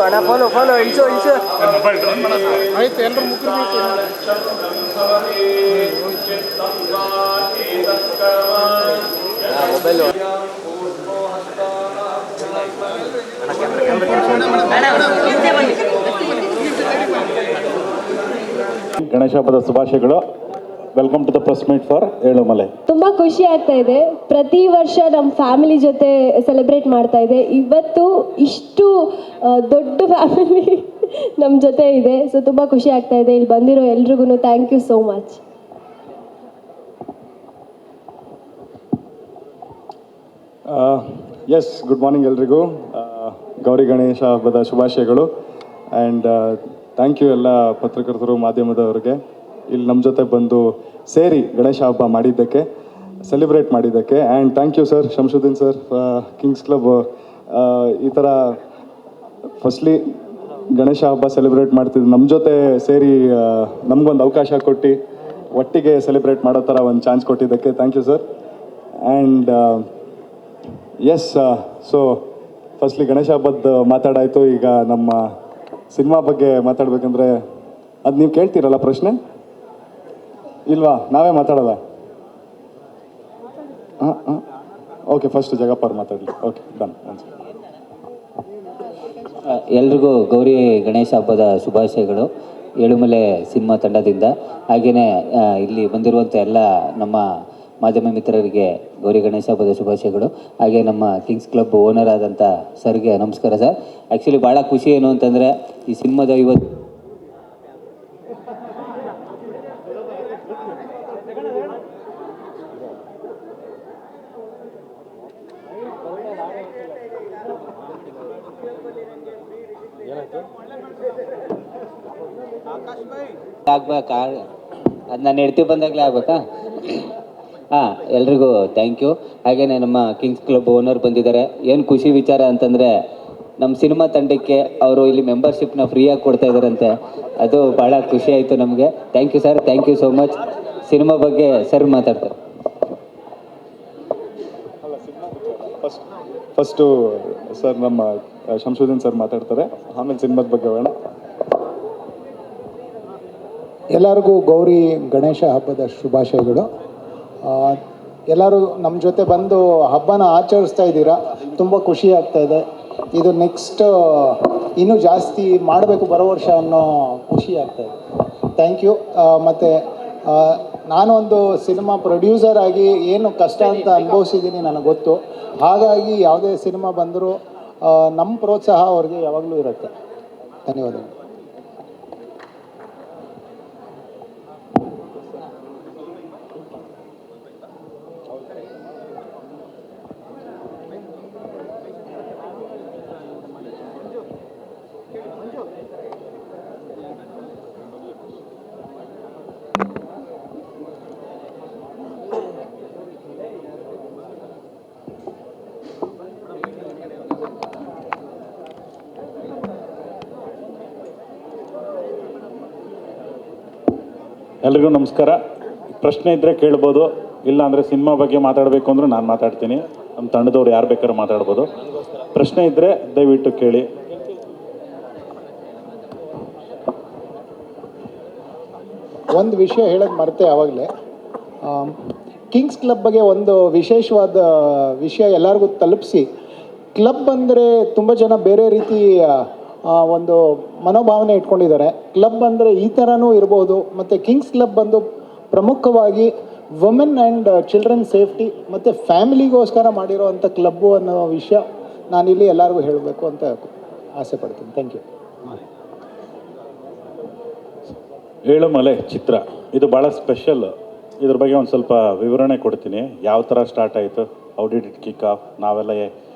ಅಣ್ಣ follow ಇಳಿಸು mobile drone ಮಾಡೋದು ಆಯ್ತು ಎಲ್ಲರೂ ಮುಗ್ರು ಮೊಬೈಲು ಗಣೇಶ ಹಬ್ಬದ ಶುಭಾಶಯಗಳು. Welcome to the press meet for Elumale. ತುಂಬ ಖುಷಿ ಆಗ್ತಾ ಇದೆ. ಪ್ರತಿ ವರ್ಷ ನಮ್ಮ ಫ್ಯಾಮಿಲಿ ಜೊತೆ ಸೆಲೆಬ್ರೇಟ್ ಮಾಡ್ತಾ ಇದೆ. ಇವತ್ತು ಇಷ್ಟು ದೊಡ್ಡ ಫ್ಯಾಮಿಲಿ ನಮ್ಮ ಜೊತೆ ಇದೆ. ಸೊ ತುಂಬ ಖುಷಿ ಆಗ್ತಾ ಇದೆ. ಇಲ್ಲಿ ಬಂದಿರೋ ಎಲ್ರಿಗೂ thank you so much. Yes, good morning ಎಲ್ರಿಗೂ. ಗೌರಿ ಗಣೇಶ ಹಬ್ಬದ ಶುಭಾಶಯಗಳು. ಆ್ಯಂಡ್ ಥ್ಯಾಂಕ್ ಯು ಎಲ್ಲ ಪತ್ರಕರ್ತರು, ಮಾಧ್ಯಮದವರಿಗೆ ಇಲ್ಲಿ ನಮ್ಮ ಜೊತೆ ಬಂದು ಸೇರಿ ಗಣೇಶ ಹಬ್ಬ ಮಾಡಿದ್ದಕ್ಕೆ, ಸೆಲೆಬ್ರೇಟ್ ಮಾಡಿದ್ದಕ್ಕೆ. And thank you sir, Shamshuddin sir, Kings Club ಈ ಥರ ಫಸ್ಟ್ಲಿ ಗಣೇಶ ಹಬ್ಬ ಸೆಲೆಬ್ರೇಟ್ ಮಾಡ್ತಿದ್ದು ನಮ್ಮ ಜೊತೆ ಸೇರಿ ನಮಗೊಂದು ಅವಕಾಶ ಕೊಟ್ಟು ಒಟ್ಟಿಗೆ ಸೆಲೆಬ್ರೇಟ್ ಮಾಡೋ ಥರ ಒಂದು ಚಾನ್ಸ್ ಕೊಟ್ಟಿದ್ದಕ್ಕೆ thank you sir. And yes, so firstly Ganesha ಹಬ್ಬದ ಮಾತಾಡಾಯಿತು. ಈಗ ನಮ್ಮ ಸಿನಿಮಾ ಬಗ್ಗೆ ಮಾತಾಡಬೇಕಂದ್ರೆ ಅದು ನೀವು ಕೇಳ್ತೀರಲ್ಲ ಪ್ರಶ್ನೆ ಇಲ್ವಾ? ನಾವೇ ಮಾತಾಡೋದ? ಓಕೆ, ಫಸ್ಟ್ ಜಗಪ್ಪವ್ರು ಮಾತಾಡಲಿ. Okay, done. ಎಲ್ರಿಗೂ ಗೌರಿ ಗಣೇಶ ಹಬ್ಬದ ಶುಭಾಶಯಗಳು ಏಳುಮಲೆ ಸಿನಿಮಾ ತಂಡದಿಂದ. ಹಾಗೆಯೇ ಇಲ್ಲಿ ಬಂದಿರುವಂಥ ಎಲ್ಲ ನಮ್ಮ ಮಾಧ್ಯಮ ಮಿತ್ರರಿಗೆ ಗೌರಿ ಗಣೇಶ ಹಬ್ಬದ ಶುಭಾಶಯಗಳು. ಹಾಗೆ ನಮ್ಮ ಕಿಂಗ್ಸ್ ಕ್ಲಬ್ ಓನರ್ ಆದಂಥ ಸರ್ಗೆ ನಮಸ್ಕಾರ ಸರ್. ಆ್ಯಕ್ಚುಲಿ ಭಾಳ ಖುಷಿ ಏನು ಅಂತಂದರೆ ಈ ಸಿನಿಮಾದ ಇವತ್ತು ಆಗ್ಬೇಕಾ, ಅದು ನಾನು ಹೆಡ್ತಿ ಬಂದಾಗಲೇ ಆಗ್ಬೇಕಾ? ಹಾಂ, ಎಲ್ರಿಗೂ ಥ್ಯಾಂಕ್ ಯು. ಹಾಗೆಯೇ ನಮ್ಮ ಕಿಂಗ್ಸ್ ಕ್ಲಬ್ ಓನರ್ ಬಂದಿದ್ದಾರೆ. ಏನು ಖುಷಿ ವಿಚಾರ ಅಂತಂದರೆ ನಮ್ಮ ಸಿನಿಮಾ ತಂಡಕ್ಕೆ ಅವರು ಇಲ್ಲಿ ಮೆಂಬರ್ಶಿಪ್ನ ಫ್ರೀಯಾಗಿ ಕೊಡ್ತಾ ಇದ್ದಾರಂತೆ. ಅದು ಭಾಳ ಖುಷಿ ಆಯಿತು ನಮಗೆ. Thank you sir, thank you so much. Cinema ಬಗ್ಗೆ ಸರ್ ಮಾತಾಡ್ತಾರೆ. ಫಸ್ಟು ಸರ್ ನಮ್ಮ ಶಂಶುದ್ದೀನ್ ಸರ್ ಮಾತಾಡ್ತಾರೆ, ಆಮೇಲೆ ಸಿನಿಮಾದ ಬಗ್ಗೆ ಬೇಡ. ಎಲ್ಲರಿಗೂ ಗೌರಿ ಗಣೇಶ ಹಬ್ಬದ ಶುಭಾಶಯಗಳು. ಎಲ್ಲರೂ ನಮ್ಮ ಜೊತೆ ಬಂದು ಹಬ್ಬನ ಆಚರಿಸ್ತಾ ಇದ್ದೀರಾ, ತುಂಬ ಖುಷಿ ಆಗ್ತಾ ಇದೆ. ಇದು ನೆಕ್ಸ್ಟ್ ಇನ್ನೂ ಜಾಸ್ತಿ ಮಾಡಬೇಕು ಬರೋ ವರ್ಷ ಅನ್ನೋ ಖುಷಿ ಆಗ್ತಾಯಿದೆ. Thank you. ಮತ್ತು ನಾನೊಂದು ಸಿನಿಮಾ ಪ್ರೊಡ್ಯೂಸರ್ ಆಗಿ ಏನು ಕಷ್ಟ ಅಂತ ಅನುಭವಿಸಿದ್ದೀನಿ ನನಗೆ ಗೊತ್ತು. ಹಾಗಾಗಿ ಯಾವುದೇ ಸಿನಿಮಾ ಬಂದರೂ ನಮ್ಮ ಪ್ರೋತ್ಸಾಹ ಅವ್ರಿಗೆ ಯಾವಾಗಲೂ ಇರುತ್ತೆ. ಧನ್ಯವಾದಗಳು. ಎಲ್ರಿಗೂ ನಮಸ್ಕಾರ. ಪ್ರಶ್ನೆ ಇದ್ದರೆ ಕೇಳ್ಬೋದು, ಇಲ್ಲ ಅಂದರೆ ಸಿನಿಮಾ ಬಗ್ಗೆ ಮಾತಾಡಬೇಕು ಅಂದ್ರೆ ನಾನು ಮಾತಾಡ್ತೀನಿ. ನಮ್ಮ ತಂಡದವ್ರು ಯಾರು ಬೇಕಾದ್ರೂ ಮಾತಾಡ್ಬೋದು. ಪ್ರಶ್ನೆ ಇದ್ದರೆ ದಯವಿಟ್ಟು ಕೇಳಿ. ಒಂದು ವಿಷಯ ಹೇಳೋದು ಮರೆತೆ ಆವಾಗಲೇ. ಕಿಂಗ್ಸ್ ಕ್ಲಬ್ ಬಗ್ಗೆ ಒಂದು ವಿಶೇಷವಾದ ವಿಷಯ ಎಲ್ಲರಿಗೂ ತಲುಪಿಸಿ. ಕ್ಲಬ್ ಅಂದರೆ ತುಂಬ ಜನ ಬೇರೆ ರೀತಿ ಒಂದು ಮನೋಭಾವನೆ ಇಟ್ಕೊಂಡಿದ್ದಾರೆ. ಕ್ಲಬ್ ಅಂದರೆ ಈ ಥರನೂ ಇರ್ಬೋದು. ಮತ್ತು ಕಿಂಗ್ಸ್ ಕ್ಲಬ್ ಬಂದು ಪ್ರಮುಖವಾಗಿ ವುಮೆನ್ ಆ್ಯಂಡ್ ಚಿಲ್ಡ್ರನ್ ಸೇಫ್ಟಿ ಮತ್ತು ಫ್ಯಾಮಿಲಿಗೋಸ್ಕರ ಮಾಡಿರೋವಂಥ ಕ್ಲಬ್ಬು ಅನ್ನೋ ವಿಷಯ ನಾನಿಲ್ಲಿ ಎಲ್ಲರಿಗೂ ಹೇಳಬೇಕು ಅಂತ ಆಸೆ ಪಡ್ತೀನಿ. Thank you. ಏಳುಮಲೆ ಚಿತ್ರ ಇದು ಭಾಳ ಸ್ಪೆಷಲ್. ಇದ್ರ ಬಗ್ಗೆ ಒಂದು ಸ್ವಲ್ಪ ವಿವರಣೆ ಕೊಡ್ತೀನಿ. ಯಾವ ಥರ ಸ್ಟಾರ್ಟ್ ಆಯಿತು, how did it kick of, ನಾವೆಲ್ಲ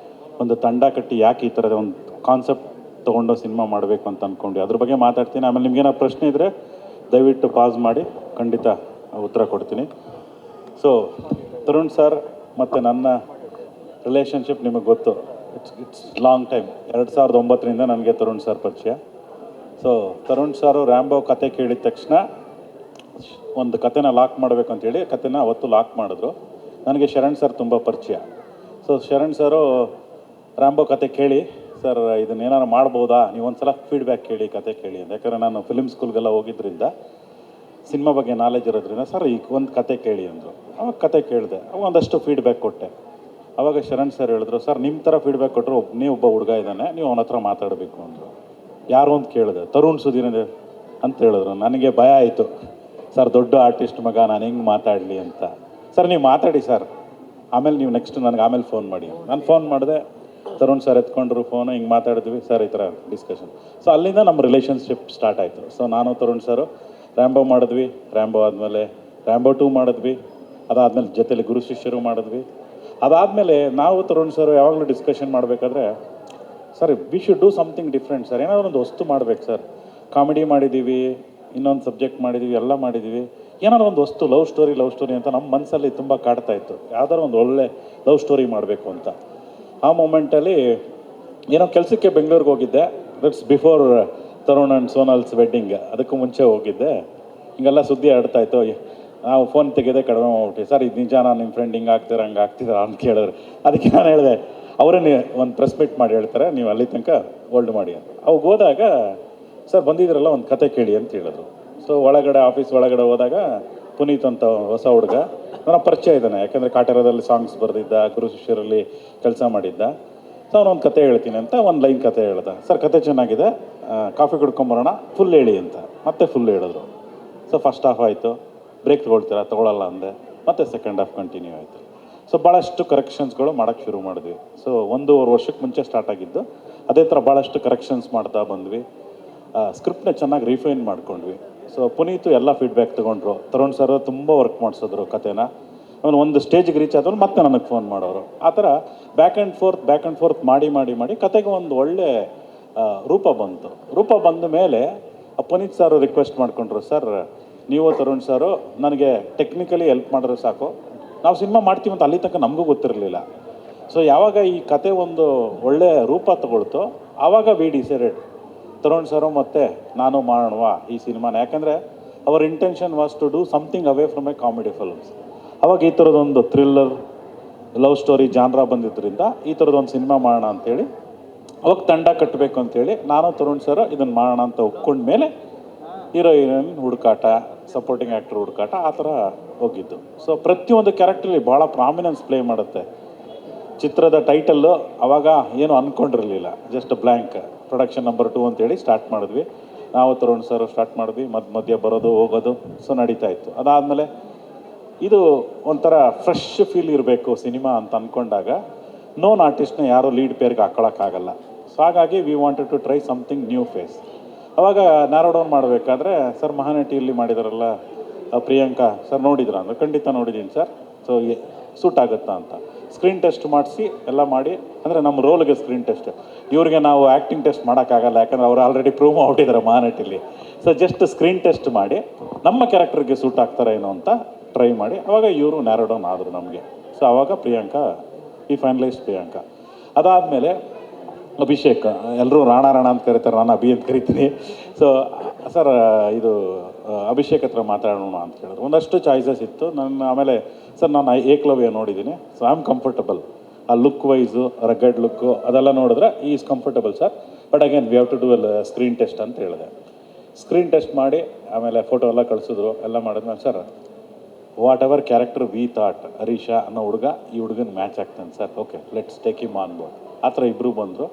ಒಂದು ತಂಡ ಕಟ್ಟಿ ಯಾಕೆ ಈ ಥರದ ಒಂದು ಕಾನ್ಸೆಪ್ಟ್ ತೊಗೊಂಡು ಸಿನಿಮಾ ಮಾಡಬೇಕು ಅಂತ ಅಂದ್ಕೊಂಡು ಅದ್ರ ಬಗ್ಗೆ ಮಾತಾಡ್ತೀನಿ. ಆಮೇಲೆ ನಿಮ್ಗೇನೋ ಪ್ರಶ್ನೆ ಇದ್ದರೆ ದಯವಿಟ್ಟು ಪಾಸ್ ಮಾಡಿ, ಖಂಡಿತ ಉತ್ತರ ಕೊಡ್ತೀನಿ. ಸೊ ತರುಣ್ ಸರ್ ಮತ್ತು ನನ್ನ ರಿಲೇಷನ್ಶಿಪ್ ನಿಮಗೆ ಗೊತ್ತು. It's long time. 2009ರಿಂದ ನನಗೆ ತರುಣ್ ಸರ್ ಪರಿಚಯ. ಸೊ ತರುಣ್ ಸಾರು ರ್ಯಾಂಬೋ ಕತೆ ಕೇಳಿದ ತಕ್ಷಣ ಒಂದು ಕತೆನ ಲಾಕ್ ಮಾಡಬೇಕು ಅಂತೇಳಿ ಕತೆನ ಅವತ್ತು ಲಾಕ್ ಮಾಡಿದ್ರು. ನನಗೆ ಶರಣ್ ಸರ್ ತುಂಬ ಪರಿಚಯ. ಸೊ ಶರಣ್ ಸರು ರ್ಯಾಂಬೋ ಕತೆ ಕೇಳಿ, ಸರ್ ಇದನ್ನೇನಾರು ಮಾಡ್ಬೋದಾ, ನೀವೊಂದು ಸಲ ಫೀಡ್ಬ್ಯಾಕ್ ಕೇಳಿ, ಕತೆ ಕೇಳಿ ಅಂತ. ಯಾಕಂದರೆ ನಾನು ಫಿಲ್ಮ್ ಸ್ಕೂಲ್ಗೆಲ್ಲ ಹೋಗಿದ್ದರಿಂದ ಸಿನಿಮಾ ಬಗ್ಗೆ ನಾಲೆಜ್ ಇರೋದ್ರಿಂದ ಸರ್ ಈಗ ಒಂದು ಕತೆ ಕೇಳಿ ಅಂದರು. ಅವಾಗ ಕತೆ ಕೇಳಿದೆ, ಅವಾಗ ಒಂದಷ್ಟು ಫೀಡ್ಬ್ಯಾಕ್ ಕೊಟ್ಟೆ. ಅವಾಗ ಶರಣ್ ಸರ್ ಹೇಳಿದ್ರು, ಸರ್ ನಿಮ್ಮ ಥರ ಫೀಡ್ಬ್ಯಾಕ್ ಕೊಟ್ಟರು ಒಬ್ಬ ಹುಡುಗ ಇದ್ದಾನೆ, ನೀವು ಅವನ ಹತ್ರ ಮಾತಾಡಬೇಕು ಅಂದರು. ಯಾರು ಅಂತ ಕೇಳಿದೆ, ತರುಣ್ ಸುಧೀರ್ ಅಂತ ಹೇಳಿದ್ರು. ನನಗೆ ಭಯ ಆಯಿತು, ಸರ್ ದೊಡ್ಡ ಆರ್ಟಿಸ್ಟ್ ಮಗ, ನಾನು ಹೆಂಗೆ ಮಾತಾಡಲಿ ಅಂತ. ಸರ್ ನೀವು ಮಾತಾಡಿ ಸರ್, ಆಮೇಲೆ ನೀವು ನೆಕ್ಸ್ಟ್ ನನಗೆ ಆಮೇಲೆ ಫೋನ್ ಮಾಡಿ. ನಾನು ಫೋನ್ ಮಾಡಿದೆ, ತರುಣ್ ಸರ್ ಎತ್ಕೊಂಡ್ರು ಫೋನು, ಹಿಂಗೆ ಮಾತಾಡಿದ್ವಿ ಸರ್, ಈ ಥರ ಡಿಸ್ಕಷನ್. ಸೊ ಅಲ್ಲಿಂದ ನಮ್ಮ ರಿಲೇಷನ್ಶಿಪ್ ಸ್ಟಾರ್ಟ್ ಆಯಿತು. ಸೊ ನಾನು ತರುಣ್ ಸರು ರ್ಯಾಂಬೋ ಮಾಡಿದ್ವಿ, ರ್ಯಾಂಬೋ ಆದಮೇಲೆ ರ್ಯಾಂಬೋ 2 ಮಾಡಿದ್ವಿ, ಅದಾದಮೇಲೆ ಜೊತೆಲಿ ಗುರು ಶಿಷ್ಯರು ಮಾಡಿದ್ವಿ. ಅದಾದಮೇಲೆ ನಾವು ತರುಣ್ ಸರು ಯಾವಾಗಲೂ ಡಿಸ್ಕಷನ್ ಮಾಡಬೇಕಾದ್ರೆ, sir we should do something different sir, ಏನಾದರೂ ಒಂದು ವಸ್ತು ಮಾಡಬೇಕು ಸರ್. ಕಾಮಿಡಿ ಮಾಡಿದ್ದೀವಿ, ಇನ್ನೊಂದು ಸಬ್ಜೆಕ್ಟ್ ಮಾಡಿದ್ದೀವಿ, ಎಲ್ಲ ಮಾಡಿದ್ದೀವಿ, ಏನಾದ್ರು ಒಂದು ವಸ್ತು ಲವ್ ಸ್ಟೋರಿ ಅಂತ ನಮ್ಮ ಮನಸ್ಸಲ್ಲಿ ತುಂಬ ಕಾಡ್ತಾ ಇತ್ತು. ಯಾವ್ದಾದ್ರು ಒಂದು ಒಳ್ಳೆ ಲವ್ ಸ್ಟೋರಿ ಮಾಡಬೇಕು ಅಂತ. ಆ ಮೂಮೆಂಟಲ್ಲಿ ಏನೋ ಕೆಲಸಕ್ಕೆ ಬೆಂಗಳೂರಿಗೆ ಹೋಗಿದ್ದೆ. That's before Tarun and Sonal's wedding. ಅದಕ್ಕೂ ಮುಂಚೆ ಹೋಗಿದ್ದೆ. ಹಿಂಗೆಲ್ಲ ಸುದ್ದಿ ಆಡ್ತಾಯಿತ್ತು. ನಾವು ಫೋನ್ ತೆಗೆದೇ ಕಡಿಮೆ ಮಾಡ್ಬಿಟ್ಟು, ಸರ್ ಇದು ನಿಜ, ನಾನು ನಿಮ್ಮ ಫ್ರೆಂಡ್ ಹಿಂಗೆ ಆಗ್ತೀರಾ ಹಂಗೆ ಆಗ್ತಿದ್ದೀರಾ ಅಂತ ಕೇಳಿದ್ರೆ, ಅದಕ್ಕೆ ನಾನು ಹೇಳಿದೆ, ಅವರೇ ಒಂದು ಪ್ರೆಸ್ ಮೀಟ್ ಮಾಡಿ ಹೇಳ್ತಾರೆ, ನೀವು ಅಲ್ಲಿ ತನಕ ಹೋಲ್ಡ್ ಮಾಡಿ ಅಂತ. ಅವಾಗ ಹೋದಾಗ ಸರ್ ಬಂದಿದ್ರಲ್ಲ ಒಂದು ಕತೆ ಕೇಳಿ ಅಂತ ಹೇಳಿದ್ರು. ಸೊ ಒಳಗಡೆ ಆಫೀಸ್ ಒಳಗಡೆ ಹೋದಾಗ ಪುನೀತ್ ಅಂತ ಹೊಸ ಹುಡುಗ ನನ್ನ ಪರಿಚಯ ಇದ್ದಾನೆ. ಯಾಕೆಂದರೆ ಕಾಟೇರದಲ್ಲಿ ಸಾಂಗ್ಸ್ ಬರೆದಿದ್ದ, ಗುರು ಶಿಷ್ಯರಲ್ಲಿ ಕೆಲಸ ಮಾಡಿದ್ದ. ಸೊ ಅವನೊಂದು ಕತೆ ಹೇಳ್ತೀನಿ ಅಂತ ಒಂದು ಲೈನ್ ಕತೆ ಹೇಳ್ದ. ಸರ್ ಕತೆ ಚೆನ್ನಾಗಿದೆ, ಕಾಫಿ ಕುಡ್ಕೊಂಬರೋಣ, ಫುಲ್ ಹೇಳಿ ಅಂತ. ಮತ್ತೆ ಫುಲ್ ಹೇಳಿದ್ರು. ಸೊ ಫಸ್ಟ್ ಹಾಫ್ ಆಯಿತು, ಬ್ರೇಕ್ ತೊಗೊಳ್ತೀರಾ, ತೊಗೊಳಲ್ಲ ಅಂದೆ. ಮತ್ತು ಸೆಕೆಂಡ್ ಹಾಫ್ ಕಂಟಿನ್ಯೂ ಆಯಿತು. ಸೊ ಭಾಳಷ್ಟು ಕರೆಕ್ಷನ್ಸ್ಗಳು ಮಾಡೋಕ್ಕೆ ಶುರು ಮಾಡಿದ್ವಿ. ಸೊ 1.5 ವರ್ಷಕ್ಕೆ ಮುಂಚೆ ಸ್ಟಾರ್ಟ್ ಆಗಿದ್ದು. ಅದೇ ಥರ ಭಾಳಷ್ಟು ಕರೆಕ್ಷನ್ಸ್ ಮಾಡ್ತಾ ಬಂದ್ವಿ. ಸ್ಕ್ರಿಪ್ಟ್ನ ಚೆನ್ನಾಗಿ ರಿಫೈನ್ ಮಾಡ್ಕೊಂಡ್ವಿ. ಸೊ ಪುನೀತು ಎಲ್ಲ ಫೀಡ್ಬ್ಯಾಕ್ ತೊಗೊಂಡ್ರು. ತರುಣ್ ಸರ್ ತುಂಬ ವರ್ಕ್ ಮಾಡಿಸಿದ್ರು ಕತೆನ. ಅವನು ಒಂದು ಸ್ಟೇಜಿಗೆ ರೀಚ್ ಆದವ್ರು ಮತ್ತೆ ನನಗೆ ಫೋನ್ ಮಾಡೋರು. ಆ ಥರ ಬ್ಯಾಕ್ ಆ್ಯಂಡ್ ಫೋರ್ತ್ ಮಾಡಿ ಕತೆಗೆ ಒಂದು ಒಳ್ಳೆ ರೂಪ ಬಂತು. ರೂಪ ಬಂದ ಮೇಲೆ ಪುನೀತ್ ಸರ್ ರಿಕ್ವೆಸ್ಟ್ ಮಾಡಿಕೊಂಡ್ರು, ಸರ್ ನೀವು ತರುಣ್ ಸರು ನನಗೆ ಟೆಕ್ನಿಕಲಿ ಹೆಲ್ಪ್ ಮಾಡಿದ್ರೆ ಸಾಕು, ನಾವು ಸಿನಿಮಾ ಮಾಡ್ತೀವಿ ಅಂತ ಅಲ್ಲಿ ತನಕ ನಮಗೂ ಗೊತ್ತಿರಲಿಲ್ಲ. ಸೊ ಯಾವಾಗ ಈ ಕತೆ ಒಂದು ಒಳ್ಳೆ ರೂಪ ತಗೊಳ್ತು, ಆವಾಗ ವಿ ಡಿಸೈಡೆಡ್ ತರುಣ್ ಸರು ಮತ್ತು ನಾನು ಮಾಡೋಣವಾ ಈ ಸಿನಿಮಾನ. ಯಾಕಂದರೆ our intention was to do something away from a comedy films. ಅವಾಗ ಈ ಥರದೊಂದು ಥ್ರಿಲ್ಲರ್ ಲವ್ ಸ್ಟೋರಿ ಜಾನ್ರಾ ಬಂದಿದ್ದರಿಂದ ಈ ಥರದೊಂದು ಸಿನಿಮಾ ಮಾಡೋಣ ಅಂಥೇಳಿ ಅವಾಗ ತಂಡ ಕಟ್ಟಬೇಕು ಅಂತೇಳಿ ನಾನು ತರುಣ್ ಸರ್ ಇದನ್ನು ಮಾಡೋಣ ಅಂತ ಒಪ್ಕೊಂಡ್ಮೇಲೆ ಹೀರೋಯಿನ್ ಹುಡುಕಾಟ, ಸಪೋರ್ಟಿಂಗ್ ಆ್ಯಕ್ಟರ್ ಹುಡುಕಾಟ, ಆ ಥರ ಹೋಗಿದ್ದು. ಸೊ ಪ್ರತಿಯೊಂದು ಕ್ಯಾರೆಕ್ಟ್ರಲ್ಲಿ ಭಾಳ ಪ್ರಾಮಿನೆನ್ಸ್ ಪ್ಲೇ ಮಾಡುತ್ತೆ. ಚಿತ್ರದ ಟೈಟಲ್ಲು ಆವಾಗ ಏನು ಅಂದ್ಕೊಂಡಿರಲಿಲ್ಲ, ಜಸ್ಟ್ ಬ್ಲ್ಯಾಂಕ್. ಪ್ರೊಡಕ್ಷನ್ ನಂಬರ್ 2 ಅಂತೇಳಿ ಸ್ಟಾರ್ಟ್ ಮಾಡಿದ್ವಿ. ನಾವು ತರುಣ್ ಸರ್ ಸ್ಟಾರ್ಟ್ ಮಾಡಿದ್ವಿ, ಮಧ್ಯೆ ಬರೋದು ಹೋಗೋದು ಸೊ ನಡೀತಾ ಇತ್ತು. ಅದಾದಮೇಲೆ ಇದು ಒಂಥರ ಫ್ರೆಶ್ ಫೀಲ್ ಇರಬೇಕು ಸಿನಿಮಾ ಅಂತ ಅಂದ್ಕೊಂಡಾಗ ನೋನ್ ಆರ್ಟಿಸ್ಟ್ನ ಯಾರೂ ಲೀಡ್ ಪೇರ್ಗೆ ಹಾಕೊಳ್ಳೋಕ್ಕಾಗಲ್ಲ. ಸೊ ಹಾಗಾಗಿ we wanted to try something new face. ಅವಾಗ ನ್ಯಾರೋ ಡೌನ್ ಮಾಡಬೇಕಾದ್ರೆ ಸರ್ ಮಹಾನಟಿಯಲ್ಲಿ ಮಾಡಿದಾರಲ್ಲ ಪ್ರಿಯಾಂಕಾ ಸರ್ ನೋಡಿದ್ರ ಅಂದ್ರೆ ಖಂಡಿತ ನೋಡಿದ್ದೀನಿ ಸರ್, ಸೊ ಸೂಟ್ ಆಗುತ್ತಾ ಅಂತ ಸ್ಕ್ರೀನ್ ಟೆಸ್ಟ್ ಮಾಡಿಸಿ ಎಲ್ಲ ಮಾಡಿ, ಅಂದರೆ ನಮ್ಮ ರೋಲ್ಗೆ ಸ್ಕ್ರೀನ್ ಟೆಸ್ಟ್. ಇವ್ರಿಗೆ ನಾವು ಆ್ಯಕ್ಟಿಂಗ್ ಟೆಸ್ಟ್ ಮಾಡೋಕ್ಕಾಗಲ್ಲ, ಯಾಕಂದರೆ ಅವ್ರು ಆಲ್ರೆಡಿ ಪ್ರೂವ್ ಮಾಡಿದ್ದಾರೆ ಮಹಾನಟಿಲಿ. ಸೊ ಜಸ್ಟ್ ಸ್ಕ್ರೀನ್ ಟೆಸ್ಟ್ ಮಾಡಿ ನಮ್ಮ ಕ್ಯಾರೆಕ್ಟರ್ಗೆ ಸೂಟ್ ಆಗ್ತಾರೆ ಏನೋ ಅಂತ ಟ್ರೈ ಮಾಡಿ ಅವಾಗ ಇವರು ನ್ಯಾರೋ ಡೌನ್ ಆದರು ನಮಗೆ. ಸೊ ಆವಾಗ ಪ್ರಿಯಾಂಕಾ ಈ ಫೈನಲೈಸ್ಡ್ ಪ್ರಿಯಾಂಕಾ. ಅದಾದಮೇಲೆ ಅಭಿಷೇಕ್, ಎಲ್ಲರೂ ರಾಣ ಅಂತ ಕರೀತಾರೆ, ನಾನು ಅಭಿ ಅಂತ ಕರಿತೀನಿ. ಸೊ ಸರ್ ಇದು ಅಭಿಷೇಕ್ ಹತ್ರ ಮಾತಾಡೋಣ ಅಂತ ಹೇಳಿದ್ರು. ಒಂದಷ್ಟು ಚಾಯ್ಸಸ್ ಇತ್ತು. ನನ್ನ ಆಮೇಲೆ ಸರ್ ನಾನು ಏಕಲವ್ಯ ನೋಡಿದ್ದೀನಿ, ಸೊ ಐ ಆಮ್ ಕಂಫರ್ಟಬಲ್. ಆ ಲುಕ್ ವೈಸು, ರಗ್ಗಡ್ ಲುಕ್ಕು ಅದೆಲ್ಲ ನೋಡಿದ್ರೆ is comfortable sir, but again we have to do screen test ಅಂತ ಹೇಳಿದೆ. ಸ್ಕ್ರೀನ್ ಟೆಸ್ಟ್ ಮಾಡಿ ಆಮೇಲೆ ಫೋಟೋ ಎಲ್ಲ ಕಳಿಸಿದ್ರು. ಎಲ್ಲ ಮಾಡಿದ್ಮೇಲೆ sir whatever character we thought, Harisha ಅನ್ನೋ ಹುಡುಗ ಈ ಹುಡುಗನ ಮ್ಯಾಚ್ ಆಗ್ತಾನೆ sir, okay let's take him on board. ಆ ಥರ ಇಬ್ಬರು ಬಂದರು.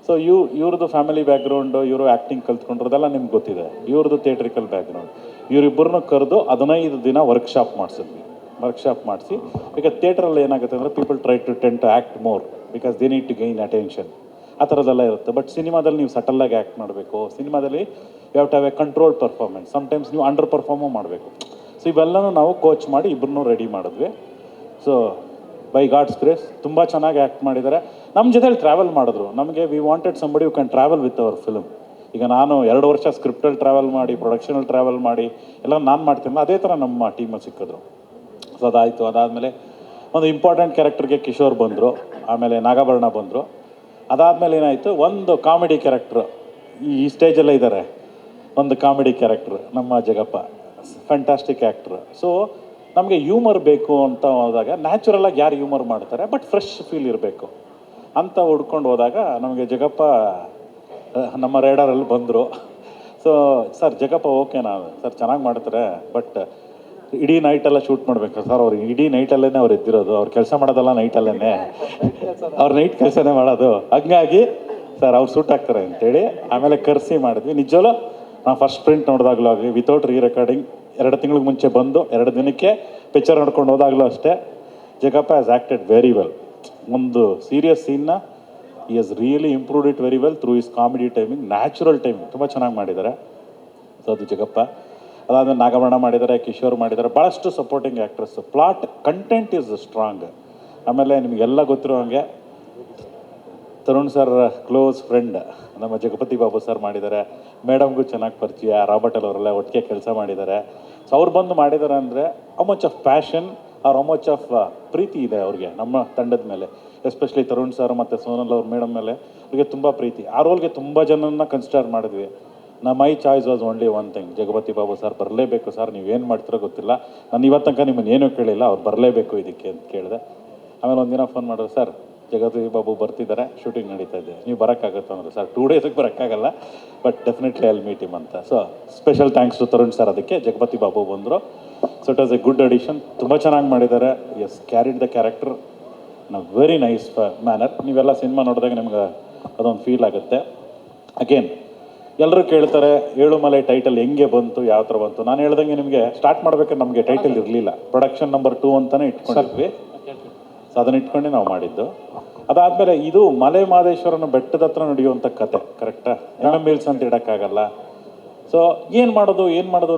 ಸೊ ಇವ್ರದ್ದು ಫ್ಯಾಮಿಲಿ ಬ್ಯಾಕ್ಗ್ರೌಂಡು, ಇವರು ಆ್ಯಕ್ಟಿಂಗ್ ಕಲ್ತ್ಕೊಂಡ್ರದೆಲ್ಲ ನಿಮ್ಗೆ ಗೊತ್ತಿದೆ. ಇವ್ರದ್ದು ಥಿಯೇಟ್ರಿಕಲ್ ಬ್ಯಾಕ್ಗ್ರೌಂಡ್. ಇವರಿಬ್ಬರನ್ನ ಕರೆದು 15 ದಿನ ವರ್ಕ್ಶಾಪ್ ಮಾಡಿಸಿದ್ವಿ. ವರ್ಕ್ಶಾಪ್ ಮಾಡಿಸಿ, ಈಗ ಥಿಯೇಟ್ರಲ್ಲಿ ಏನಾಗುತ್ತೆ ಅಂದರೆ people try to tend to act more because they need to gain attention, ಆ ಥರದ್ದೆಲ್ಲ ಇರುತ್ತೆ. ಬಟ್ ಸಿನಿಮಾದಲ್ಲಿ ನೀವು ಸಟಲ್ಲಾಗಿ ಆ್ಯಕ್ಟ್ ಮಾಡಬೇಕು. ಸಿನಿಮಾದಲ್ಲಿ you have to have a controlled performance. Sometimes ನೀವು ಅಂಡರ್ ಪರ್ಫಾರ್ಮು ಮಾಡಬೇಕು. ಸೊ ಇವೆಲ್ಲನೂ ನಾವು ಕೋಚ್ ಮಾಡಿ ಇಬ್ಬರನ್ನೂ ರೆಡಿ ಮಾಡಿದ್ವಿ. ಸೊ ಬೈ ಗಾಡ್ಸ್ ಗ್ರೇಸ್ ತುಂಬ ಚೆನ್ನಾಗಿ ಆ್ಯಕ್ಟ್ ಮಾಡಿದ್ದಾರೆ. ನಮ್ಮ ಜೊತೆಲಿ ಟ್ರಾವೆಲ್ ಮಾಡಿದ್ರು. ನಮಗೆ we wanted somebody you can travel with our film. ಈಗ ನಾನು 2 ವರ್ಷ ಸ್ಕ್ರಿಪ್ಟಲ್ಲಿ ಟ್ರಾವೆಲ್ ಮಾಡಿ, ಪ್ರೊಡಕ್ಷನಲ್ಲಿ ಟ್ರಾವೆಲ್ ಮಾಡಿ ಎಲ್ಲ ನಾನು ಮಾಡ್ತೀನಿ, ಅದೇ ಥರ ನಮ್ಮ ಟೀಮಲ್ಲಿ ಸಿಕ್ಕಿದ್ರು. ಸೊ ಅದಾಯಿತು. ಅದಾದಮೇಲೆ ಒಂದು ಇಂಪಾರ್ಟೆಂಟ್ ಕ್ಯಾರೆಕ್ಟರ್ಗೆ ಕಿಶೋರ್ ಬಂದರು, ಆಮೇಲೆ ನಾಗಾಭರಣ ಬಂದರು. ಅದಾದಮೇಲೆ ಏನಾಯಿತು, ಒಂದು ಕಾಮಿಡಿ ಕ್ಯಾರೆಕ್ಟ್ರು ಈ ಸ್ಟೇಜಲ್ಲೇ ಇದ್ದಾರೆ, ಒಂದು ಕಾಮಿಡಿ ಕ್ಯಾರೆಕ್ಟ್ರು ನಮ್ಮ ಜಗಪ್ಪ, ಫ್ಯಾಂಟಾಸ್ಟಿಕ್ ಆ್ಯಕ್ಟ್ರು. ಸೊ ನಮಗೆ ಹ್ಯೂಮರ್ ಬೇಕು ಅಂತ ಹೋದಾಗ ನ್ಯಾಚುರಲಾಗಿ ಯಾರು ಹ್ಯೂಮರ್ ಮಾಡ್ತಾರೆ, ಬಟ್ ಫ್ರೆಶ್ ಫೀಲ್ ಇರಬೇಕು ಅಂತ ಹುಡ್ಕೊಂಡು ಹೋದಾಗ ನಮಗೆ ಜಗಪ್ಪ ನಮ್ಮ ರೇಡರಲ್ಲಿ ಬಂದರು. ಸೊ ಸರ್ ಜಗಪ್ಪ ಓಕೆನಾ ಸರ್, ಚೆನ್ನಾಗಿ ಮಾಡ್ತಾರೆ, ಬಟ್ ಇಡೀ ನೈಟೆಲ್ಲ ಶೂಟ್ ಮಾಡಬೇಕು ಸರ್. ಅವ್ರು ಇಡೀ ನೈಟಲ್ಲೇ ಅವ್ರು ಎದ್ದಿರೋದು, ಅವ್ರು ಕೆಲಸ ಮಾಡೋದಲ್ಲ ನೈಟಲ್ಲೇ, ಅವ್ರು ನೈಟ್ ಕೆಲಸನೇ ಮಾಡೋದು. ಹಂಗಾಗಿ ಸರ್ ಅವ್ರು ಸೂಟ್ ಆಗ್ತಾರೆ ಅಂತೇಳಿ ಆಮೇಲೆ ಕರೆಸಿ ಮಾಡಿದ್ವಿ. ನಿಜವಲ್ಲೂ ನಾವು ಫಸ್ಟ್ ಪ್ರಿಂಟ್ ನೋಡಿದಾಗಲೂ ಆಗಲಿ, ವಿತೌಟ್ ರೀ ರೆಕಾರ್ಡಿಂಗ್ 2 ತಿಂಗಳಿಗೆ ಮುಂಚೆ ಬಂದು 2 ದಿನಕ್ಕೆ ಪಿಕ್ಚರ್ ನೋಡ್ಕೊಂಡು ಹೋದಾಗಲೂ ಅಷ್ಟೇ, Jagappa has acted very well. ಒಂದು ಸೀರಿಯಸ್ ಸೀನ್ನ ಈ has really improved it very well through is comedy timing, natural timing ತುಂಬ ಚೆನ್ನಾಗಿ ಮಾಡಿದ್ದಾರೆ. ಸೊ ಅದು ಜಗಪ್ಪ. ಅದಾದಮೇಲೆ ನಾಗಭರಣ ಮಾಡಿದ್ದಾರೆ, ಕಿಶೋರ್ ಮಾಡಿದ್ದಾರೆ, ಭಾಳಷ್ಟು supporting actress. Plot content is strong. ಆಮೇಲೆ ನಿಮಗೆಲ್ಲ ಗೊತ್ತಿರೋ ಹಾಗೆ ತರುಣ್ ಸರ್ ಕ್ಲೋಸ್ ಫ್ರೆಂಡ್ ನಮ್ಮ ಜಗಪತಿ ಬಾಬು ಸರ್ ಮಾಡಿದ್ದಾರೆ. ಮೇಡಮ್ಗೂ ಚೆನ್ನಾಗಿ ಪರಿಚಯ, ರಾಬರ್ಟ್ ಅವರೆಲ್ಲ ಒಟ್ಟಿಗೆ ಕೆಲಸ ಮಾಡಿದ್ದಾರೆ. ಸೊ ಅವ್ರು ಬಂದು ಮಾಡಿದ್ದಾರೆ ಅಂದರೆ how much of passion or how much of ಪ್ರೀತಿ ಇದೆ ಅವ್ರಿಗೆ ನಮ್ಮ ತಂಡದ ಮೇಲೆ. ಎಸ್ಪೆಷಲಿ ತರುಣ್ ಸರ್ ಮತ್ತು ಸೋನಲ್ ಅವ್ರ ಮೇಡಮ್ ಮೇಲೆ ಅವ್ರಿಗೆ ತುಂಬ ಪ್ರೀತಿ. ಆ ರೋಲ್ಗೆ ತುಂಬ ಜನನ್ನ ಕನ್ಸಿಡರ್ ಮಾಡಿದ್ವಿ. ಮೈ choice was only one thing, Jagapathi Babu sir ಬರಲೇಬೇಕು ಸರ್, ನೀವೇನು ಮಾಡ್ತಿರೋ ಗೊತ್ತಿಲ್ಲ, ನಾನು ಇವತ್ತು ತನಕ ನಿಮ್ಮನ್ನು ಏನೂ ಕೇಳಿಲ್ಲ, ಅವ್ರು ಬರಲೇಬೇಕು ಇದಕ್ಕೆ ಅಂತ ಕೇಳಿದೆ. ಆಮೇಲೆ ಒಂದಿನ ಫೋನ್ ಮಾಡಿದ್ರು, ಸರ್ ಜಗಪತಿ ಬಾಬು ಬರ್ತಿದ್ದಾರೆ, ಶೂಟಿಂಗ್ ನಡೀತಾ ಇದೆ, ನೀವು ಬರೋಕ್ಕಾಗತ್ತೆ ಅಂದ್ರೆ. ಸರ್ 2 ಡೇಸಿಗೆ ಬರೋಕ್ಕಾಗಲ್ಲ, but definitely I'll meet him ಅಂತ. So special thanks to Tarun sir. ಅದಕ್ಕೆ ಜಗಪತಿ ಬಾಬು ಬಂದರು. So it was a good audition, ತುಂಬ ಚೆನ್ನಾಗಿ ಮಾಡಿದ್ದಾರೆ. Yes, carried the character in a very nice manner. ನೀವೆಲ್ಲ ಸಿನಿಮಾ ನೋಡಿದಾಗ ನಿಮ್ಗೆ ಅದೊಂದು ಫೀಲ್ ಆಗುತ್ತೆ. ಅಗೇನ್ ಎಲ್ಲರೂ ಕೇಳ್ತಾರೆ ಏಳುಮಲೆ ಟೈಟಲ್ ಹೆಂಗೆ ಬಂತು, ಯಾವ ಥರ ಬಂತು. ನಾನು ಹೇಳ್ದಂಗೆ ನಿಮಗೆ ಸ್ಟಾರ್ಟ್ ಮಾಡ್ಬೇಕಾದ್ರೆ ನಮಗೆ ಟೈಟಲ್ ಇರಲಿಲ್ಲ, ಪ್ರೊಡಕ್ಷನ್ ನಂಬರ್ 2 ಅಂತಲೇ ಇಟ್ಕೊಂಡಿದ್ವಿ. ಸೊ ಅದನ್ನ ಇಟ್ಕೊಂಡು ನಾವು ಮಾಡಿದ್ದು. ಅದಾದಮೇಲೆ ಇದು ಮಲೆ ಮಹದೇಶ್ವರನ ಬೆಟ್ಟದ ಹತ್ರ ನಡೆಯುವಂಥ ಕತೆ, ಕರೆಕ್ಟಾ? MMLs ಅಂತ ಇಡೋಕ್ಕಾಗಲ್ಲ. ಸೊ ಏನು ಮಾಡೋದು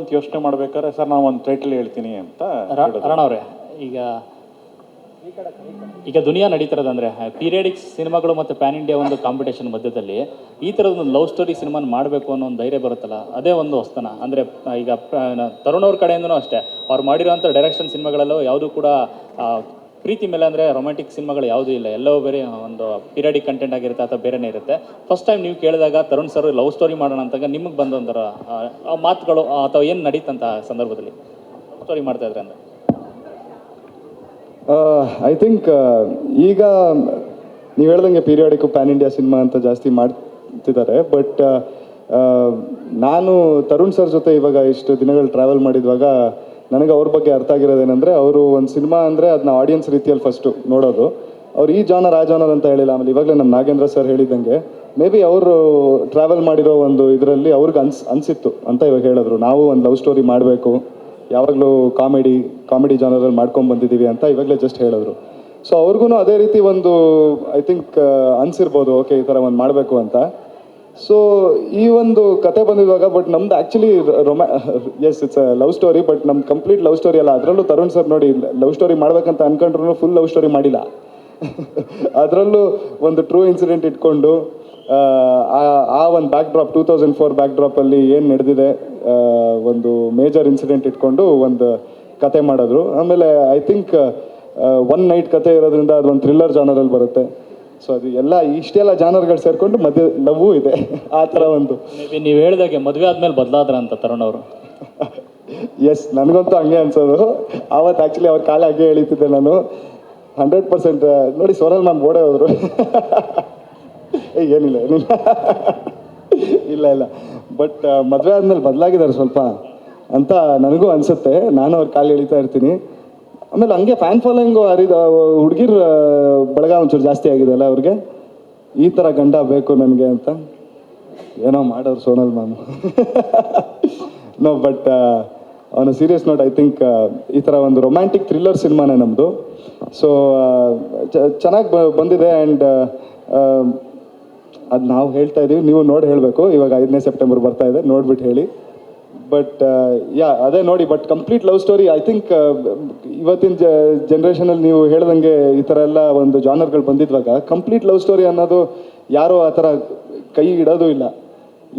ಅಂತ ಯೋಚನೆ ಮಾಡ್ಬೇಕಾದ್ರೆ ಸರ್ ನಾವು ಒಂದು ಟೈಟಲ್ ಹೇಳ್ತೀನಿ ಅಂತ. ಅರುಣ್ ಅವರೇ, ಈಗ ದುನಿಯಾ ನಡೀತಿರೋದಂದ್ರೆ ಪೀರಿಯಡಿಕ್ಸ್ ಸಿನಿಮಾಗಳು ಮತ್ತು ಪ್ಯಾನ್ ಇಂಡಿಯಾ ಒಂದು ಕಾಂಪಿಟೇಷನ್ ಮಧ್ಯದಲ್ಲಿ ಈ ಥರದೊಂದು ಲವ್ ಸ್ಟೋರಿ ಸಿನಿಮಾನ ಮಾಡಬೇಕು ಅನ್ನೋ ಒಂದು ಧೈರ್ಯ ಬರುತ್ತಲ್ಲ, ಅದೇ ಒಂದು ಹೊಸ್ತನ. ಅಂದರೆ ಈಗ ತರುಣ್ ಅವ್ರ ಕಡೆಯಿಂದನೂ ಅಷ್ಟೇ, ಅವ್ರು ಮಾಡಿರೋಂಥ ಡೈರೆಕ್ಷನ್ ಸಿನಿಮಾಗಳಲ್ಲೂ ಯಾವುದೂ ಕೂಡ ಪ್ರೀತಿ ಮೇಲೆ ಅಂದರೆ ರೊಮ್ಯಾಂಟಿಕ್ ಸಿನಿಮಾಗಳು ಯಾವುದೂ ಇಲ್ಲ, ಎಲ್ಲವೂ ಬೇರೆ ಒಂದು ಪೀರಿಯಡಿಕ್ ಕಂಟೆಂಟ್ ಆಗಿರುತ್ತೆ ಅಥವಾ ಬೇರೆನೇ ಇರುತ್ತೆ. ಫಸ್ಟ್ ಟೈಮ್ ನೀವು ಕೇಳಿದಾಗ ತರುಣ್ ಸರ್ ಲವ್ ಸ್ಟೋರಿ ಮಾಡೋಣ ಅಂತಾಗ ನಿಮಗೆ ಬಂದೊಂಥರ ಮಾತುಗಳು ಅಥವಾ ಏನು ನಡೀತಂಥ ಸಂದರ್ಭದಲ್ಲಿ ಲವ್ ಸ್ಟೋರಿ ಮಾಡ್ತಾಯಿದ್ರೆ ಅಂದರೆ? ಐ ಥಿಂಕ್ ಈಗ ನೀವು ಹೇಳ್ದಂಗೆ ಪೀರಿಯಾಡಿಕ್ ಪ್ಯಾನ್ ಇಂಡಿಯಾ ಸಿನಿಮಾ ಅಂತ ಜಾಸ್ತಿ ಮಾಡ್ತಿದ್ದಾರೆ. ಬಟ್ ನಾನು ತರುಣ್ ಸರ್ ಜೊತೆ ಇವಾಗ ಇಷ್ಟು ದಿನಗಳು ಟ್ರಾವೆಲ್ ಮಾಡಿದ್ವಾಗ ನನಗೆ ಅವ್ರ ಬಗ್ಗೆ ಅರ್ಥ ಆಗಿರೋದೇನೆಂದರೆ, ಅವರು ಒಂದು ಸಿನಿಮಾ ಅಂದರೆ ಅದನ್ನ ಆಡಿಯನ್ಸ್ ರೀತಿಯಲ್ಲಿ ಫಸ್ಟು ನೋಡೋದು. ಅವ್ರು ಈ ಜಾನರ್ ಆ ಜಾನರ್ ಅಂತ ಹೇಳಿಲ್ಲ. ಆಮೇಲೆ ಇವಾಗಲೇ ನಮ್ಮ ನಾಗೇಂದ್ರ ಸರ್ ಹೇಳಿದಂಗೆ ಮೇ ಬಿ ಅವರು ಟ್ರಾವೆಲ್ ಮಾಡಿರೋ ಒಂದು ಇದರಲ್ಲಿ ಅವ್ರಿಗೆ ಅನಿಸಿತ್ತು ಅಂತ ಇವಾಗ ಹೇಳಿದ್ರು, ನಾವು ಒಂದು ಲವ್ ಸ್ಟೋರಿ ಮಾಡಬೇಕು, ಯಾವಾಗಲೂ ಕಾಮಿಡಿ ಜಾನರಲ್ಲಿ ಮಾಡ್ಕೊಂಡು ಬಂದಿದ್ದೀವಿ ಅಂತ ಇವಾಗಲೇ ಜಸ್ಟ್ ಹೇಳಿದ್ರು. ಸೊ ಅವ್ರಿಗೂ ಅದೇ ರೀತಿ ಒಂದು ಐ ಥಿಂಕ್ ಅನಿಸಿರ್ಬೋದು, ಓಕೆ ಈ ಥರ ಒಂದು ಮಾಡಬೇಕು ಅಂತ. ಸೊ ಈ ಒಂದು ಕತೆ ಬಂದಿರುವಾಗ, ಬಟ್ ನಮ್ದು actually yes it's a love story, but ನಮ್ದು ಕಂಪ್ಲೀಟ್ ಲವ್ ಸ್ಟೋರಿ ಅಲ್ಲ. ಅದರಲ್ಲೂ ತರುಣ್ ಸರ್ ನೋಡಿ ಲವ್ ಸ್ಟೋರಿ ಮಾಡ್ಬೇಕಂತ ಅನ್ಕೊಂಡ್ರು ಫುಲ್ ಲವ್ ಸ್ಟೋರಿ ಮಾಡಿಲ್ಲ. ಅದರಲ್ಲೂ ಒಂದು ಟ್ರೂ ಇನ್ಸಿಡೆಂಟ್ ಇಟ್ಕೊಂಡು ಆ ಒಂದು ಬ್ಯಾಕ್ ಡ್ರಾಪ್ 2004 ಬ್ಯಾಕ್ ಡ್ರಾಪಲ್ಲಿ ಏನು ನಡೆದಿದೆ, ಒಂದು ಮೇಜರ್ ಇನ್ಸಿಡೆಂಟ್ ಇಟ್ಕೊಂಡು ಒಂದು ಕತೆ ಮಾಡಿದ್ರು. ಆಮೇಲೆ ಐ ಥಿಂಕ್ 1 ನೈಟ್ ಕತೆ ಇರೋದ್ರಿಂದ ಅದು ಒಂದು ಥ್ರಿಲ್ಲರ್ ಜಾನರಲ್ಲಿ ಬರುತ್ತೆ. ಸೊ ಅದು ಇಷ್ಟೆಲ್ಲ ಜಾನರ್ಗಳು ಸೇರಿಕೊಂಡು ಮಧ್ಯೆ ಲವ್ವೂ ಇದೆ, ಆ ಥರ ಒಂದು. ನೀವು ಹೇಳಿದಾಗೆ ಮದುವೆ ಆದಮೇಲೆ ಬದಲಾದ್ರ ಅಂತ ತರುಣ್ ಅವರು? ಎಸ್, ನನಗಂತೂ ಹಂಗೆ ಅನ್ಸೋದು. ಆವತ್ತು ಆ್ಯಕ್ಚುಲಿ ಅವ್ರ ಕಾಲ ಹಾಗೆ ಎಳಿತಿದ್ದೆ ನಾನು 100%. ನೋಡಿ ಸೋನಲ್ ಮ್ಯಾಮ್ ಓಡೇ ಹೋದ್ರು. ಏನಿಲ್ಲ ಇಲ್ಲ ಬಟ್ ಮದುವೆ ಆದಮೇಲೆ ಬದಲಾಗಿದ್ದಾರೆ ಸ್ವಲ್ಪ ಅಂತ ನನಗೂ ಅನಿಸುತ್ತೆ. ನಾನು ಅವ್ರ ಕಾಲು ಎಳಿತಾ ಇರ್ತೀನಿ. ಆಮೇಲೆ ಹಂಗೆ ಫ್ಯಾನ್ ಫಾಲೋಯಿಂಗು ಹುಡುಗಿರ ಬಳಗ ಒಂಚೂರು ಜಾಸ್ತಿ ಆಗಿದೆ ಅಲ್ಲ ಅವ್ರಿಗೆ, ಈ ಥರ ಗಂಡ ಬೇಕು ನನಗೆ ಅಂತ ಏನೋ ಮಾಡೋರು Sonal ma'am. No but on a serious note I think ಈ ಥರ ಒಂದು ರೊಮ್ಯಾಂಟಿಕ್ ಥ್ರಿಲ್ಲರ್ ಸಿನಿಮಾನೇ ನಮ್ಮದು. ಸೊ ಚೆನ್ನಾಗಿ ಬಂದಿದೆ. ಆ್ಯಂಡ್ ಅದು ನಾವು ಹೇಳ್ತಾ ಇದ್ದೀವಿ, ನೀವು ನೋಡಿ ಹೇಳಬೇಕು. ಇವಾಗ 5ನೇ ಸೆಪ್ಟೆಂಬರ್ ಬರ್ತಾ ಇದೆ, ನೋಡ್ಬಿಟ್ಟು ಹೇಳಿ. ಬಟ್ ಅದೇ ನೋಡಿ. But complete love story I think ಇವತ್ತಿನ ಜನ್ರೇಷನಲ್ಲಿ ನೀವು ಹೇಳ್ದಂಗೆ ಈ ಥರ ಎಲ್ಲ ಒಂದು ಜಾನರ್ಗಳು ಬಂದಿದ್ವಾಗ ಕಂಪ್ಲೀಟ್ ಲವ್ ಸ್ಟೋರಿ ಅನ್ನೋದು ಯಾರೂ ಆ ಥರ ಕೈ ಇಡೋದು ಇಲ್ಲ.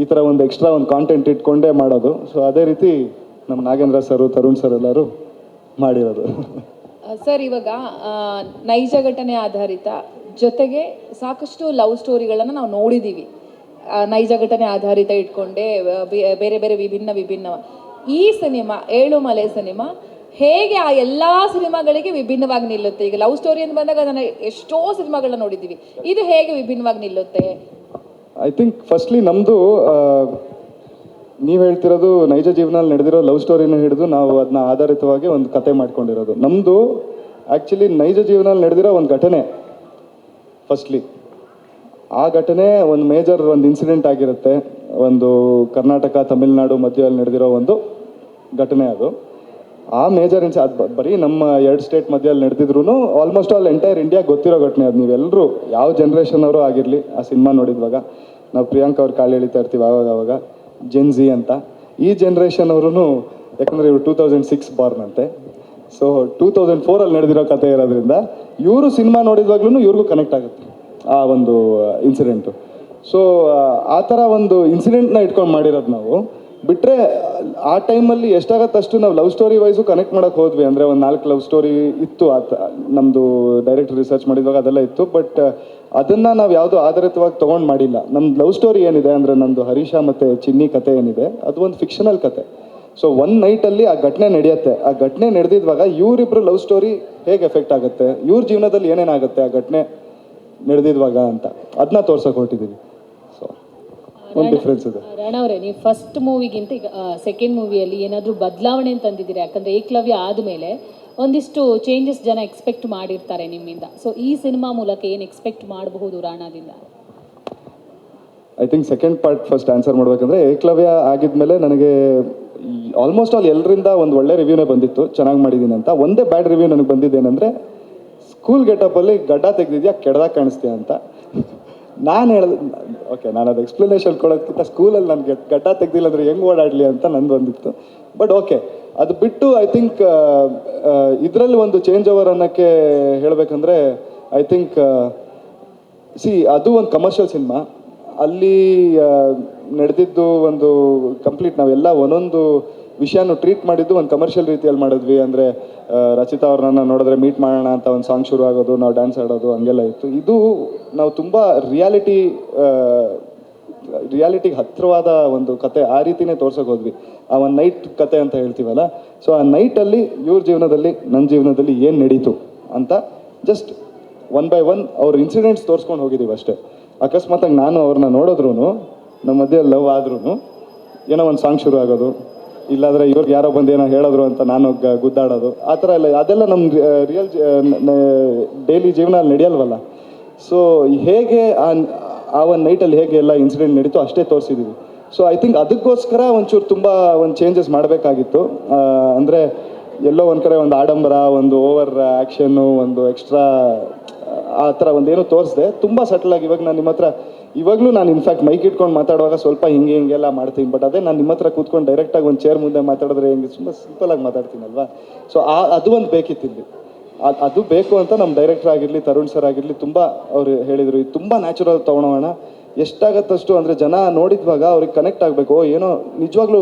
ಈ ಥರ ಒಂದು ಎಕ್ಸ್ಟ್ರಾ ಒಂದು ಕಾಂಟೆಂಟ್ ಇಟ್ಕೊಂಡೇ ಮಾಡೋದು. ಸೊ ಅದೇ ರೀತಿ ನಮ್ಮ ನಾಗೇಂದ್ರ ಸರು, ತರುಣ್ ಸರ್ ಎಲ್ಲರೂ ಮಾಡಿರೋದು. ಸರ್, ಇವಾಗ ನೈಜ ಘಟನೆ ಆಧಾರಿತ ಜೊತೆಗೆ ಸಾಕಷ್ಟು ಲವ್ ಸ್ಟೋರಿಗಳನ್ನು ನಾವು ನೋಡಿದ್ದೀವಿ. ನೈಜ ಘಟನೆ ಆಧಾರಿತ ಇಟ್ಕೊಂಡೆ ಬೇರೆ ಬೇರೆ ವಿಭಿನ್ನ ಈ ಸಿನಿಮಾ ಏಳುಮಲೆ ಸಿನಿಮಾ ಹೇಗೆ ಆ ಎಲ್ಲ ಸಿನಿಮಾಗಳಿಗೆ ವಿಭಿನ್ನವಾಗಿ ನಿಲ್ಲುತ್ತೆ? ಈಗ ಲವ್ ಸ್ಟೋರಿ ಅಂತ ಬಂದಾಗ ನಾನು ಎಷ್ಟೋ ಸಿನಿಮಾಗಳನ್ನ ನೋಡಿದ್ದೀವಿ, ಇದು ಹೇಗೆ ವಿಭಿನ್ನವಾಗಿ ನಿಲ್ಲುತ್ತೆ? ಐ ಥಿಂಕ್ ಫಸ್ಟ್ಲಿ ನಮ್ಮದು ನೀವು ಹೇಳ್ತಿರೋದು ನೈಜ ಜೀವನದಲ್ಲಿ ನಡೆದಿರೋ ಲವ್ ಸ್ಟೋರಿನ ಹಿಡಿದು ನಾವು ಅದನ್ನ ಆಧಾರಿತವಾಗಿ ಒಂದು ಕತೆ ಮಾಡ್ಕೊಂಡಿರೋದು. ನಮ್ಮದು ಆ್ಯಕ್ಚುಲಿ ನೈಜ ಜೀವನದಲ್ಲಿ ನಡೆದಿರೋ ಒಂದು ಘಟನೆ. ಫಸ್ಟ್ಲಿ ಆ ಘಟನೆ ಒಂದು ಮೇಜರ್ ಒಂದು ಇನ್ಸಿಡೆಂಟ್ ಆಗಿರುತ್ತೆ. ಒಂದು ಕರ್ನಾಟಕ ತಮಿಳ್ನಾಡು ಮಧ್ಯದಲ್ಲಿ ನಡೆದಿರೋ ಒಂದು ಘಟನೆ ಅದು. ಆ ಮೇಜರ್ ಅದು ಬರೀ ನಮ್ಮ 2 ಸ್ಟೇಟ್ ಮಧ್ಯದಲ್ಲಿ ನಡೆದಿದ್ರು ಆಲ್ಮೋಸ್ಟ್ ಆಲ್ ಎಂಟೈರ್ ಇಂಡಿಯಾ ಗೊತ್ತಿರೋ ಘಟನೆ ಅದು. ನೀವೆಲ್ಲರೂ ಯಾವ ಜನ್ರೇಷನ್ ಅವರು ಆಗಿರಲಿ ಆ ಸಿನಿಮಾ ನೋಡಿದ್ವಾಗ ನಾವು ಪ್ರಿಯಾಂಕಾ ಅವ್ರು ಕಾಲು ಎಳಿತಾ ಇರ್ತೀವಿ ಆವಾಗ ಜೆನ್ಜಿ ಅಂತ. ಈ ಜನ್ರೇಷನ್ ಅವರು, ಯಾಕಂದರೆ ಇವರು 2006 ಬಾರ್ನ್ ಅಂತೆ. ಸೊ 2004 ನಡೆದಿರೋ ಕತೆ ಇರೋದ್ರಿಂದ ಇವರು ಸಿನಿಮಾ ನೋಡಿದ್ವಾಗ್ಲೂ ಇವ್ರಿಗೂ ಕನೆಕ್ಟ್ ಆಗುತ್ತೆ ಆ ಒಂದು ಇನ್ಸಿಡೆಂಟು. ಸೊ ಆ ಥರ ಒಂದು ಇನ್ಸಿಡೆಂಟ್ನ ಇಟ್ಕೊಂಡು ಮಾಡಿರೋದು ನಾವು. ಬಿಟ್ಟರೆ ಆ ಟೈಮಲ್ಲಿ ಎಷ್ಟಾಗತ್ತಷ್ಟು ನಾವು ಲವ್ ಸ್ಟೋರಿ ವೈಸು ಕನೆಕ್ಟ್ ಮಾಡೋಕ್ಕೆ ಹೋದ್ವಿ. ಅಂದರೆ ಒಂದು 4 ಲವ್ ಸ್ಟೋರಿ ಇತ್ತು ನಮ್ಮದು ಡೈರೆಕ್ಟ್ ರಿಸರ್ಚ್ ಮಾಡಿದ್ವಾಗ ಅದೆಲ್ಲ ಇತ್ತು. ಬಟ್ ಅದನ್ನು ನಾವು ಯಾವುದೋ ಆಧಾರಿತವಾಗಿ ತೊಗೊಂಡು ಮಾಡಿಲ್ಲ. ನಮ್ದು ಲವ್ ಸ್ಟೋರಿ ಏನಿದೆ ಅಂದರೆ ನಮ್ಮದು ಹರೀಶ ಮತ್ತು ಚಿನ್ನಿ ಕತೆ ಏನಿದೆ ಅದು ಒಂದು ಫಿಕ್ಷನಲ್ ಕತೆ. ಸೊ ಒಂದು ನೈಟಲ್ಲಿ ಆ ಘಟನೆ ನಡೆಯುತ್ತೆ. ಆ ಘಟನೆ ನಡೆದಿದ್ವಾಗ ಇವರಿಬ್ಬರು ಲವ್ ಸ್ಟೋರಿ ಹೇಗೆ ಎಫೆಕ್ಟ್ ಆಗುತ್ತೆ, ಇವ್ರ ಜೀವನದಲ್ಲಿ ಏನೇನಾಗುತ್ತೆ ಆ ಘಟನೆ ನಡೆದಿದ್ವಾಗ ಅಂತ ಅದನ್ನ ತೋರ್ಸೋಕೆ ಹೊರಟಿದ್ದೀವಿ. ಸೊ ಒಂದು ಡಿಫ್ರೆನ್ಸ್ ಇದೆ. ರಾಣ ಅವರೇ, ನೀವು ಫಸ್ಟ್ ಮೂವಿಗಿಂತ ಈಗ ಸೆಕೆಂಡ್ ಮೂವಿಯಲ್ಲಿ ಏನಾದರೂ ಬದಲಾವಣೆ ತಂದಿದ್ದೀರಾ? ಯಾಕಂದರೆ ಏಕಲವ್ಯ ಆದಮೇಲೆ ಒಂದಿಷ್ಟು ಚೇಂಜಸ್ ಜನ ಎಕ್ಸ್ಪೆಕ್ಟ್ ಮಾಡಿರ್ತಾರೆ ನಿಮ್ಮಿಂದ. ಸೊ ಈ ಸಿನಿಮಾ ಮೂಲಕ ಏನು ಎಕ್ಸ್ಪೆಕ್ಟ್ ಮಾಡಬಹುದು ರಾಣದಿಂದ? I think second part first answer ಮಾಡಬೇಕಂದ್ರೆ, ಏಕಲವ್ಯ ಆಗಿದ್ಮೇಲೆ ನನಗೆ ಆಲ್ಮೋಸ್ಟ್ ಆಲ್ ಎಲ್ಲರಿಂದ ಒಂದು ಒಳ್ಳೆ ರಿವ್ಯೂನೇ ಬಂದಿತ್ತು, ಚೆನ್ನಾಗಿ ಮಾಡಿದ್ದೀನಿ ಅಂತ. ಒಂದೇ ಬ್ಯಾಡ್ ರಿವ್ಯೂ ನನಗೆ ಬಂದಿದ್ದೇನೆಂದರೆ, ಸ್ಕೂಲ್ ಗೆಟಪ್ಪಲ್ಲಿ ಗಡ್ಡ ತೆಗೆದಿದ್ಯಾ ಕೆಡ್ದಾಗ ಕಾಣಿಸ್ತೀಯ ಅಂತ. ನಾನು ಹೇಳಿದೆ, ಓಕೆ, ನಾನು ಅದು ಎಕ್ಸ್ಪ್ಲನೇಷನ್ ಕೊಡೋದಕ್ಕಿಂತ ಸ್ಕೂಲಲ್ಲಿ ನನಗೆ ಗಡ್ಡ ತೆಗ್ದಿಲ್ಲ ಅಂದರೆ ಹೆಂಗೆ ಓಡಾಡಲಿ ಅಂತ ನಂದು ಬಂದಿತ್ತು. ಬಟ್ ಓಕೆ, ಅದು ಬಿಟ್ಟು ಐ ಥಿಂಕ್ ಇದರಲ್ಲಿ ಒಂದು ಚೇಂಜ್ ಓವರ್ ಅನ್ನೋಕ್ಕೆ ಹೇಳಬೇಕಂದ್ರೆ, ಐ ಥಿಂಕ್ ಅದು ಒಂದು ಕಮರ್ಷಿಯಲ್ ಸಿನಿಮಾ. ಅಲ್ಲಿ ನಡೆದಿದ್ದು ಒಂದು ಕಂಪ್ಲೀಟ್ ನಾವೆಲ್ಲ ಒಂದೊಂದು ವಿಷಯನೂ ಟ್ರೀಟ್ ಮಾಡಿದ್ದು ಒಂದು ಕಮರ್ಷಿಯಲ್ ರೀತಿಯಲ್ಲಿ ಮಾಡಿದ್ವಿ. ಅಂದರೆ ರಚಿತಾ ಅವ್ರನ್ನ ನೋಡಿದ್ರೆ ಮೀಟ್ ಮಾಡೋಣ ಅಂತ ಒಂದು ಸಾಂಗ್ ಶುರು ಆಗೋದು, ನಾವು ಡ್ಯಾನ್ಸ್ ಆಡೋದು, ಹಂಗೆಲ್ಲ ಇತ್ತು. ಇದು ನಾವು ತುಂಬ ರಿಯಾಲಿಟಿಗೆ ಹತ್ತಿರವಾದ ಒಂದು ಕತೆ, ಆ ರೀತಿನೇ ತೋರ್ಸೋಕೆ ಹೋದ್ವಿ. ಆ ಒಂದು ನೈಟ್ ಕತೆ ಅಂತ ಹೇಳ್ತೀವಲ್ಲ, ಸೊ ಆ ನೈಟಲ್ಲಿ ಇವ್ರ ಜೀವನದಲ್ಲಿ ನನ್ನ ಜೀವನದಲ್ಲಿ ಏನು ನಡೀತು ಅಂತ ಜಸ್ಟ್ 1 by 1 ಅವ್ರ ಇನ್ಸಿಡೆಂಟ್ಸ್ ತೋರಿಸ್ಕೊಂಡು ಹೋಗಿದ್ದೀವಿ ಅಷ್ಟೇ. ಅಕಸ್ಮಾತಾಗಿ ನಾನು ಅವ್ರನ್ನ ನೋಡಿದ್ರು, ನಮ್ಮ ಮಧ್ಯೆ ಲವ್ ಆದ್ರೂ ಏನೋ ಒಂದು ಸಾಂಗ್ ಶುರು ಆಗೋದು, ಇಲ್ಲಾಂದರೆ ಇವ್ರಿಗೆ ಯಾರೋ ಬಂದು ಏನೋ ಹೇಳಿದ್ರು ಅಂತ ನಾನು ಗುದ್ದಾಡೋದು, ಆ ಥರ ಎಲ್ಲ ಅದೆಲ್ಲ ನಮ್ಮ ರಿಯಲ್ ಡೈಲಿ ಜೀವನ ನಡೆಯಲ್ವಲ್ಲ. ಸೊ ಹೇಗೆ ಆ ಒಂದು ನೈಟಲ್ಲಿ ಹೇಗೆ ಎಲ್ಲ ಇನ್ಸಿಡೆಂಟ್ ನಡೀತು ಅಷ್ಟೇ ತೋರಿಸಿದ್ದೀವಿ. ಸೊ ಐ ಥಿಂಕ್ ಅದಕ್ಕೋಸ್ಕರ ಒಂಚೂರು ತುಂಬ ಒಂದು ಚೇಂಜಸ್ ಮಾಡಬೇಕಾಗಿತ್ತು. ಅಂದರೆ ಎಲ್ಲೋ ಒಂದು ಕಡೆ ಒಂದು ಆಡಂಬರ, ಒಂದು ಓವರ್ ಆ್ಯಕ್ಷನ್ನು, ಒಂದು ಎಕ್ಸ್ಟ್ರಾ ಆ ಥರ ಒಂದೇನು ತೋರಿಸಿದೆ. ತುಂಬ ಸಟಲಾಗಿ ಇವಾಗ ನಾನು ನಿಮ್ಮ ಹತ್ರ ಇವಾಗಲೂ ನಾನು ಇನ್ಫ್ಯಾಕ್ಟ್ ಮೈಕ್ ಇಟ್ಕೊಂಡು ಮಾತಾಡುವಾಗ ಸ್ವಲ್ಪ ಹಿಂಗೆಲ್ಲ ಮಾಡ್ತೀನಿ. ಬಟ್ ಅದೇ ನಾನು ನಿಮ್ಮ ಹತ್ರ ಕೂತ್ಕೊಂಡು ಡೈರೆಕ್ಟಾಗಿ ಒಂದು ಚೇರ್ ಮುಂದೆ ಮಾತಾಡಿದ್ರೆ ಹೆಂಗೆ ತುಂಬ ಸಿಂಪಲಾಗಿ ಮಾತಾಡ್ತೀನಲ್ವಾ. ಸೊ ಅದು ಒಂದು ಬೇಕಿತ್ತಿಲ್ಲಿ, ಅದು ಬೇಕು ಅಂತ ನಮ್ಮ ಡೈರೆಕ್ಟರ್ ಆಗಿರಲಿ, ತರುಣ್ ಸರ್ ಆಗಿರಲಿ ತುಂಬ ಅವರು ಹೇಳಿದರು, ಇದು ತುಂಬ ನ್ಯಾಚುರಲ್ ತೊಗೊಳೋಣ, ಎಷ್ಟಾಗತ್ತಷ್ಟು. ಅಂದರೆ ಜನ ನೋಡಿದ್ವಾಗ ಅವ್ರಿಗೆ ಕನೆಕ್ಟ್ ಆಗಬೇಕು, ಏನೋ ನಿಜವಾಗ್ಲೂ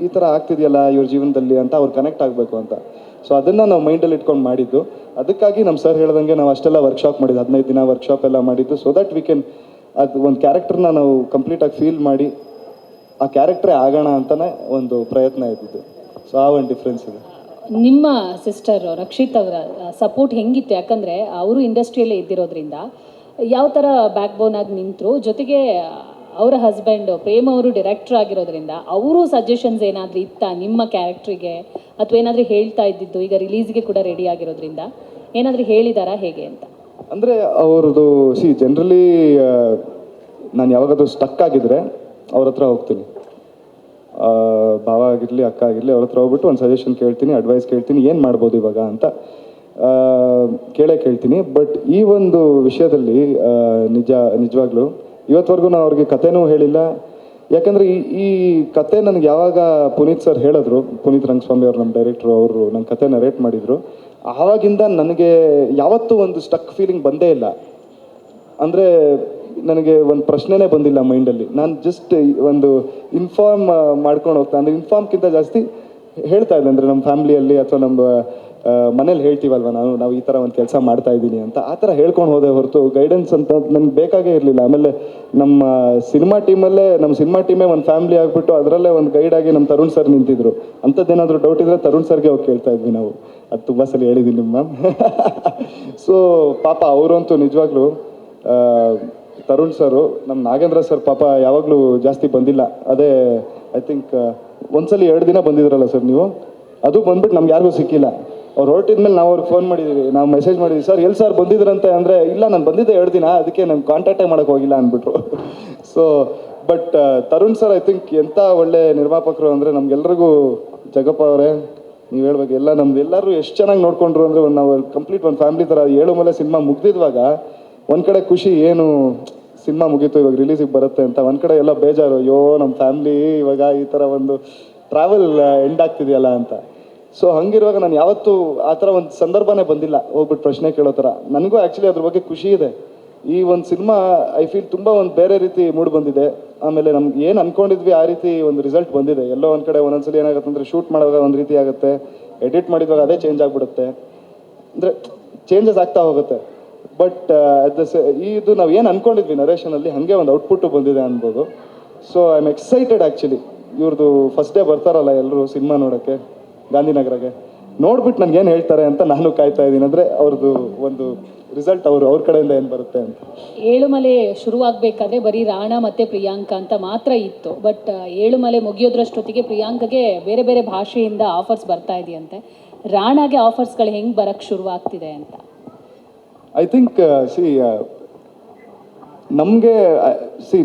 ಈ ಥರ ಆಗ್ತಿದೆಯಲ್ಲ ಇವ್ರ ಜೀವನದಲ್ಲಿ ಅಂತ ಅವ್ರು ಕನೆಕ್ಟ್ ಆಗಬೇಕು ಅಂತ. ಸೊ ಅದನ್ನು ನಾವು ಮೈಂಡಲ್ಲಿ ಇಟ್ಕೊಂಡು ಮಾಡಿದ್ದು. ಅದಕ್ಕಾಗಿ ನಮ್ಮ ಸರ್ ಹೇಳ್ದಂಗೆ ನಾವು ಅಷ್ಟೆಲ್ಲ ವರ್ಕ್ಶಾಪ್ ಮಾಡಿದ್ದು, 15 ದಿನ ವರ್ಕ್ಶಾಪ್ ಎಲ್ಲ ಮಾಡಿದ್ದು. ಸೊ ದಟ್ ವಿ ಕ್ಯಾನ್ ಅದು ಒಂದು ಕ್ಯಾರೆಕ್ಟರ್ನ ನಾವು ಕಂಪ್ಲೀಟಾಗಿ ಫೀಲ್ ಮಾಡಿ ಆ ಕ್ಯಾರೆಕ್ಟ್ರೇ ಆಗೋಣ ಅಂತಲೇ ಒಂದು ಪ್ರಯತ್ನ ಇದ್ದಿದ್ದು. ಸೊ ಆ ಒಂದು ಡಿಫ್ರೆನ್ಸ್ ಇದೆ. ನಿಮ್ಮ ಸಿಸ್ಟರ್ ರಕ್ಷಿತ್ ಅವರ ಸಪೋರ್ಟ್ ಹೆಂಗಿತ್ತು? ಯಾಕಂದರೆ ಅವರು ಇಂಡಸ್ಟ್ರಿಯಲ್ಲೇ ಇದ್ದಿರೋದ್ರಿಂದ ಯಾವ ಥರ ಬ್ಯಾಕ್ ಬೋನ್ ಆಗಿ ನಿಂತರು, ಜೊತೆಗೆ ಅವರ ಹಸ್ಬೆಂಡ್ ಪ್ರೇಮ್ ಅವರು ಡೈರೆಕ್ಟರ್ ಆಗಿರೋದ್ರಿಂದ ಅವರು ಸಜೆಷನ್ಸ್ ಏನಾದರೂ ಇತ್ತಾ ನಿಮ್ಮ ಕ್ಯಾರೆಕ್ಟ್ರಿಗೆ, ಅಥವಾ ಏನಾದರೂ ಹೇಳ್ತಾ ಇದ್ದಿದ್ದು? ಈಗ ರಿಲೀಸ್ಗೆ ಕೂಡ ರೆಡಿ ಆಗಿರೋದ್ರಿಂದ ಏನಾದರೂ ಹೇಳಿದಾರಾ ಹೇಗೆ ಅಂತ? ಅಂದರೆ ಅವ್ರದ್ದು ಜನರಲಿ ನಾನು ಯಾವಾಗಾದ್ರೂ ಸ್ಟಕ್ ಆಗಿದ್ರೆ ಅವ್ರ ಹತ್ರ ಹೋಗ್ತೀನಿ. ಭಾವ ಆಗಿರಲಿ ಅಕ್ಕ ಆಗಿರಲಿ ಅವ್ರ ಹತ್ರ ಹೋಗ್ಬಿಟ್ಟು ಒಂದು ಸಜೆಷನ್ ಕೇಳ್ತೀನಿ, ಅಡ್ವೈಸ್ ಕೇಳ್ತೀನಿ, ಏನು ಮಾಡ್ಬೋದು ಇವಾಗ ಅಂತ ಕೇಳ್ತೀನಿ. ಬಟ್ ಈ ಒಂದು ವಿಷಯದಲ್ಲಿ ನಿಜವಾಗ್ಲೂ ಇವತ್ತವರೆಗೂ ನಾನು ಅವ್ರಿಗೆ ಕಥೆನೂ ಹೇಳಿಲ್ಲ. ಯಾಕಂದರೆ ಈ ಕತೆ ನನಗೆ ಯಾವಾಗ ಪುನೀತ್ ಸರ್ ಹೇಳಿದ್ರು, ಪುನೀತ್ ರಂಗಸ್ವಾಮಿ ಅವರು ನಮ್ಮ ಡೈರೆಕ್ಟ್ರು, ಅವರು ನನ್ನ ಕತೆ ನರೇಟ್ ಮಾಡಿದರು, ಆವಾಗಿಂದ ನನಗೆ ಯಾವತ್ತೂ ಒಂದು ಸ್ಟಕ್ ಫೀಲಿಂಗ್ ಬಂದೇ ಇಲ್ಲ. ಅಂದರೆ ನನಗೆ ಒಂದು ಪ್ರಶ್ನೆನೇ ಬಂದಿಲ್ಲ ಮೈಂಡಲ್ಲಿ. ನಾನು ಜಸ್ಟ್ ಒಂದು ಇನ್ಫಾರ್ಮ್ ಮಾಡ್ಕೊಂಡು ಹೋಗ್ತಾ, ಅಂದರೆ ಇನ್ಫಾರ್ಮ್ಗಿಂತ ಜಾಸ್ತಿ ಹೇಳ್ತಾ ಇದ್ದೆ. ಅಂದರೆ ನಮ್ಮ ಫ್ಯಾಮ್ಲಿಯಲ್ಲಿ ಅಥವಾ ನಮ್ಮ ಮನೇಲಿ ಹೇಳ್ತೀವಲ್ವ ನಾವು ಈ ಥರ ಒಂದು ಕೆಲಸ ಮಾಡ್ತಾ ಇದ್ದೀನಿ ಅಂತ, ಆ ಥರ ಹೇಳ್ಕೊಂಡು ಹೋದೆ ಹೊರತು ಗೈಡೆನ್ಸ್ ಅಂತ ನನಗೆ ಬೇಕಾಗೇ ಇರಲಿಲ್ಲ. ಆಮೇಲೆ ನಮ್ಮ ಸಿನಿಮಾ ಟೀಮೇ ಒಂದು ಫ್ಯಾಮ್ಲಿ ಆಗಿಬಿಟ್ಟು ಅದರಲ್ಲೇ ಒಂದು ಗೈಡಾಗಿ ನಮ್ಮ ತರುಣ್ ಸರ್ ನಿಂತಿದ್ರು. ಅಂಥದ್ದೇನಾದರೂ ಡೌಟ್ ಇದ್ದರೆ ತರುಣ್ ಸರ್ಗೆ ಹೋಗಿ ಕೇಳ್ತಾ ಇದ್ವಿ ನಾವು. ಅದು ತುಂಬ ಸಲ ಹೇಳಿದ್ದೀನಿ ಮ್ಯಾಮ್. ಸೊ ಪಾಪ ಅವರಂತೂ ನಿಜವಾಗ್ಲೂ ತರುಣ್ ಸರು, ನಮ್ಮ ನಾಗೇಂದ್ರ ಸರ್ ಪಾಪ ಯಾವಾಗಲೂ ಜಾಸ್ತಿ ಬಂದಿಲ್ಲ. ಅದೇ ಐ ಥಿಂಕ್ ಒಂದ್ಸಲಿ 2 ದಿನ ಬಂದಿದ್ರಲ್ಲ ಸರ್ ನೀವು, ಅದು ಬಂದ್ಬಿಟ್ಟು ನಮ್ಗೆ ಯಾರಿಗೂ ಸಿಕ್ಕಿಲ್ಲ. ಅವ್ರು ಹೊರಟಿದ್ಮೇಲೆ ನಾವು ಅವ್ರಿಗೆ ಫೋನ್ ಮಾಡಿದ್ದೀವಿ, ನಾವು ಮೆಸೇಜ್ ಮಾಡಿದ್ವಿ, ಸರ್ ಎಲ್ಲಿ ಸರ್ ಬಂದಿದ್ರಂತೆ ಅಂದರೆ, ಇಲ್ಲ ನಾನು ಬಂದಿದ್ದೆ 2 ದಿನ, ಅದಕ್ಕೆ ನಾನು ಕಾಂಟ್ಯಾಕ್ಟೇ ಮಾಡೋಕ್ಕೆ ಹೋಗಿಲ್ಲ ಅಂದ್ಬಿಟ್ರು. So but Tarun sir I think ಎಂಥ ಒಳ್ಳೆ ನಿರ್ಮಾಪಕರು ಅಂದರೆ ನಮಗೆಲ್ರಿಗೂ, ಜಗಪ್ಪ ಅವರೇ ನೀವು ಹೇಳ್ಬೇಕು, ಎಲ್ಲರೂ ಎಷ್ಟು ಚೆನ್ನಾಗಿ ನೋಡ್ಕೊಂಡ್ರು ಅಂದರೆ ನಾವು ಕಂಪ್ಲೀಟ್ ಒಂದು ಫ್ಯಾಮಿಲಿ ಥರ. 7 ಮಲೆ ಸಿನಿಮಾ ಮುಗ್ದಿದ್ವಾಗ ಒಂದು ಕಡೆ ಖುಷಿ, ಏನು ಸಿನಿಮಾ ಮುಗೀತು ಇವಾಗ ರಿಲೀಸಿಗೆ ಬರುತ್ತೆ ಅಂತ, ಒಂದು ಕಡೆ ಎಲ್ಲ ಬೇಜಾರು, ಅಯ್ಯೋ ನಮ್ಮ ಫ್ಯಾಮ್ಲಿ ಇವಾಗ ಈ ಥರ ಒಂದು ಟ್ರಾವೆಲ್ ಎಂಡ್ ಆಗ್ತಿದೆಯಲ್ಲ ಅಂತ. ಸೊ ಹಂಗಿರುವಾಗ ನಾನು ಯಾವತ್ತೂ ಆ ಥರ ಒಂದು ಸಂದರ್ಭನೇ ಬಂದಿಲ್ಲ ಹೋಗ್ಬಿಟ್ಟು ಪ್ರಶ್ನೆ ಕೇಳೋ ಥರ. ನನಗೂ ಆ್ಯಕ್ಚುಲಿ ಅದ್ರ ಬಗ್ಗೆ ಖುಷಿ ಇದೆ. ಈ ಒಂದು ಸಿನಿಮಾ ಐ ಫೀಲ್ ತುಂಬ ಒಂದು ಬೇರೆ ರೀತಿ ಮೂಡ್ ಬಂದಿದೆ. ಆಮೇಲೆ ನಮ್ಗೆ ಏನು ಅಂದ್ಕೊಂಡಿದ್ವಿ ಆ ರೀತಿ ಒಂದು ರಿಸಲ್ಟ್ ಬಂದಿದೆ. ಎಲ್ಲೋ ಒಂದು ಕಡೆ ಒಂದೊಂದ್ಸಲಿ ಏನಾಗುತ್ತೆ ಅಂದರೆ ಶೂಟ್ ಮಾಡುವಾಗ ಒಂದು ರೀತಿ ಆಗುತ್ತೆ, ಎಡಿಟ್ ಮಾಡಿದಾಗ ಅದೇ ಚೇಂಜ್ ಆಗಿಬಿಡುತ್ತೆ, ಅಂದರೆ ಚೇಂಜಸ್ ಆಗ್ತಾ ಹೋಗುತ್ತೆ. ಬಟ್ ಇದು ನಾವು ಏನು ಅಂದ್ಕೊಂಡಿದ್ವಿ ನರೇಷನಲ್ಲಿ ಹಾಗೆ ಒಂದು ಔಟ್ಪುಟ್ಟು ಬಂದಿದೆ ಅನ್ಬೋದು. So I am excited actually. ಇವ್ರದ್ದು ಫಸ್ಟ್ ಡೇ ಬರ್ತಾರಲ್ಲ ಎಲ್ಲರೂ ಸಿನಿಮಾ ನೋಡೋಕ್ಕೆ ಗಾಂಧಿನಗರಗೆ, ನೋಡ್ಬಿಟ್ಟು ನನಗೆ ಏನು ಹೇಳ್ತಾರೆ ಅಂತ ನಾನು ಕಾಯ್ತಾ ಇದ್ದೀನಿ. ಅಂದರೆ ಅವ್ರದ್ದು ಒಂದು ರಿಸಲ್ಟ್ ಅವ್ರ ಕಡೆಯಿಂದ ಏನು ಬರುತ್ತೆ ಅಂತ. ಏಳುಮಲೆ ಶುರುವಾಗಬೇಕಾದ್ರೆ ಬರೀ ರಾಣಾ ಮತ್ತು ಪ್ರಿಯಾಂಕಾ ಅಂತ ಮಾತ್ರ ಇತ್ತು. ಬಟ್ ಏಳುಮಲೆ ಮುಗಿಯೋದ್ರಷ್ಟೊತ್ತಿಗೆ ಪ್ರಿಯಾಂಕಗೆ ಬೇರೆ ಬೇರೆ ಭಾಷೆಯಿಂದ ಆಫರ್ಸ್ ಬರ್ತಾ ಇದೆಯಂತೆ. ರಾಣಾಗೆ ಆಫರ್ಸ್ಗಳು ಹೆಂಗೆ ಬರೋಕ್ಕೆ ಶುರುವಾಗ್ತಿದೆ ಅಂತ? ಐ ಥಿಂಕ್ ನಮಗೆ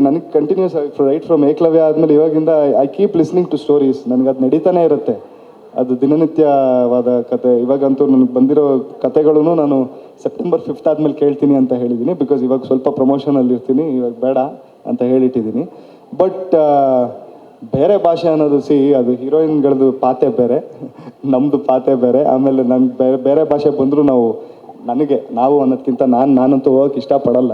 ನನಗೆ ಕಂಟಿನ್ಯೂಸ್ ರೈಟ್ ಫ್ರಮ್ ಏಕಲವ್ಯ ಆದಮೇಲೆ ಇವಾಗಿಂದ I keep listening to stories. ನನಗೆ ಅದು ನಡೀತಾನೆ ಇರುತ್ತೆ, ಅದು ದಿನನಿತ್ಯವಾದ ಕತೆ. ಇವಾಗಂತೂ ನನಗೆ ಬಂದಿರೋ ಕತೆಗಳೂ ನಾನು ಸೆಪ್ಟೆಂಬರ್ 5 ಆದಮೇಲೆ ಕೇಳ್ತೀನಿ ಅಂತ ಹೇಳಿದ್ದೀನಿ. ಬಿಕಾಸ್ ಇವಾಗ ಸ್ವಲ್ಪ ಪ್ರಮೋಷನಲ್ಲಿ ಇರ್ತೀನಿ, ಇವಾಗ ಬೇಡ ಅಂತ ಹೇಳಿಟ್ಟಿದ್ದೀನಿ. ಬಟ್ ಬೇರೆ ಭಾಷೆ ಅನ್ನೋದು ಅದು ಹೀರೋಯಿನ್ಗಳದ್ದು ಪಾತೆ ಬೇರೆ, ನಮ್ಮದು ಪಾತೆ ಬೇರೆ. ಆಮೇಲೆ ನನಗೆ ಬೇರೆ ಭಾಷೆ ಬಂದರೂ ನಾವು ಅನ್ನೋದಕ್ಕಿಂತ ನಾನಂತೂ ಹೋಗೋಕ್ಕೆ ಇಷ್ಟಪಡಲ್ಲ.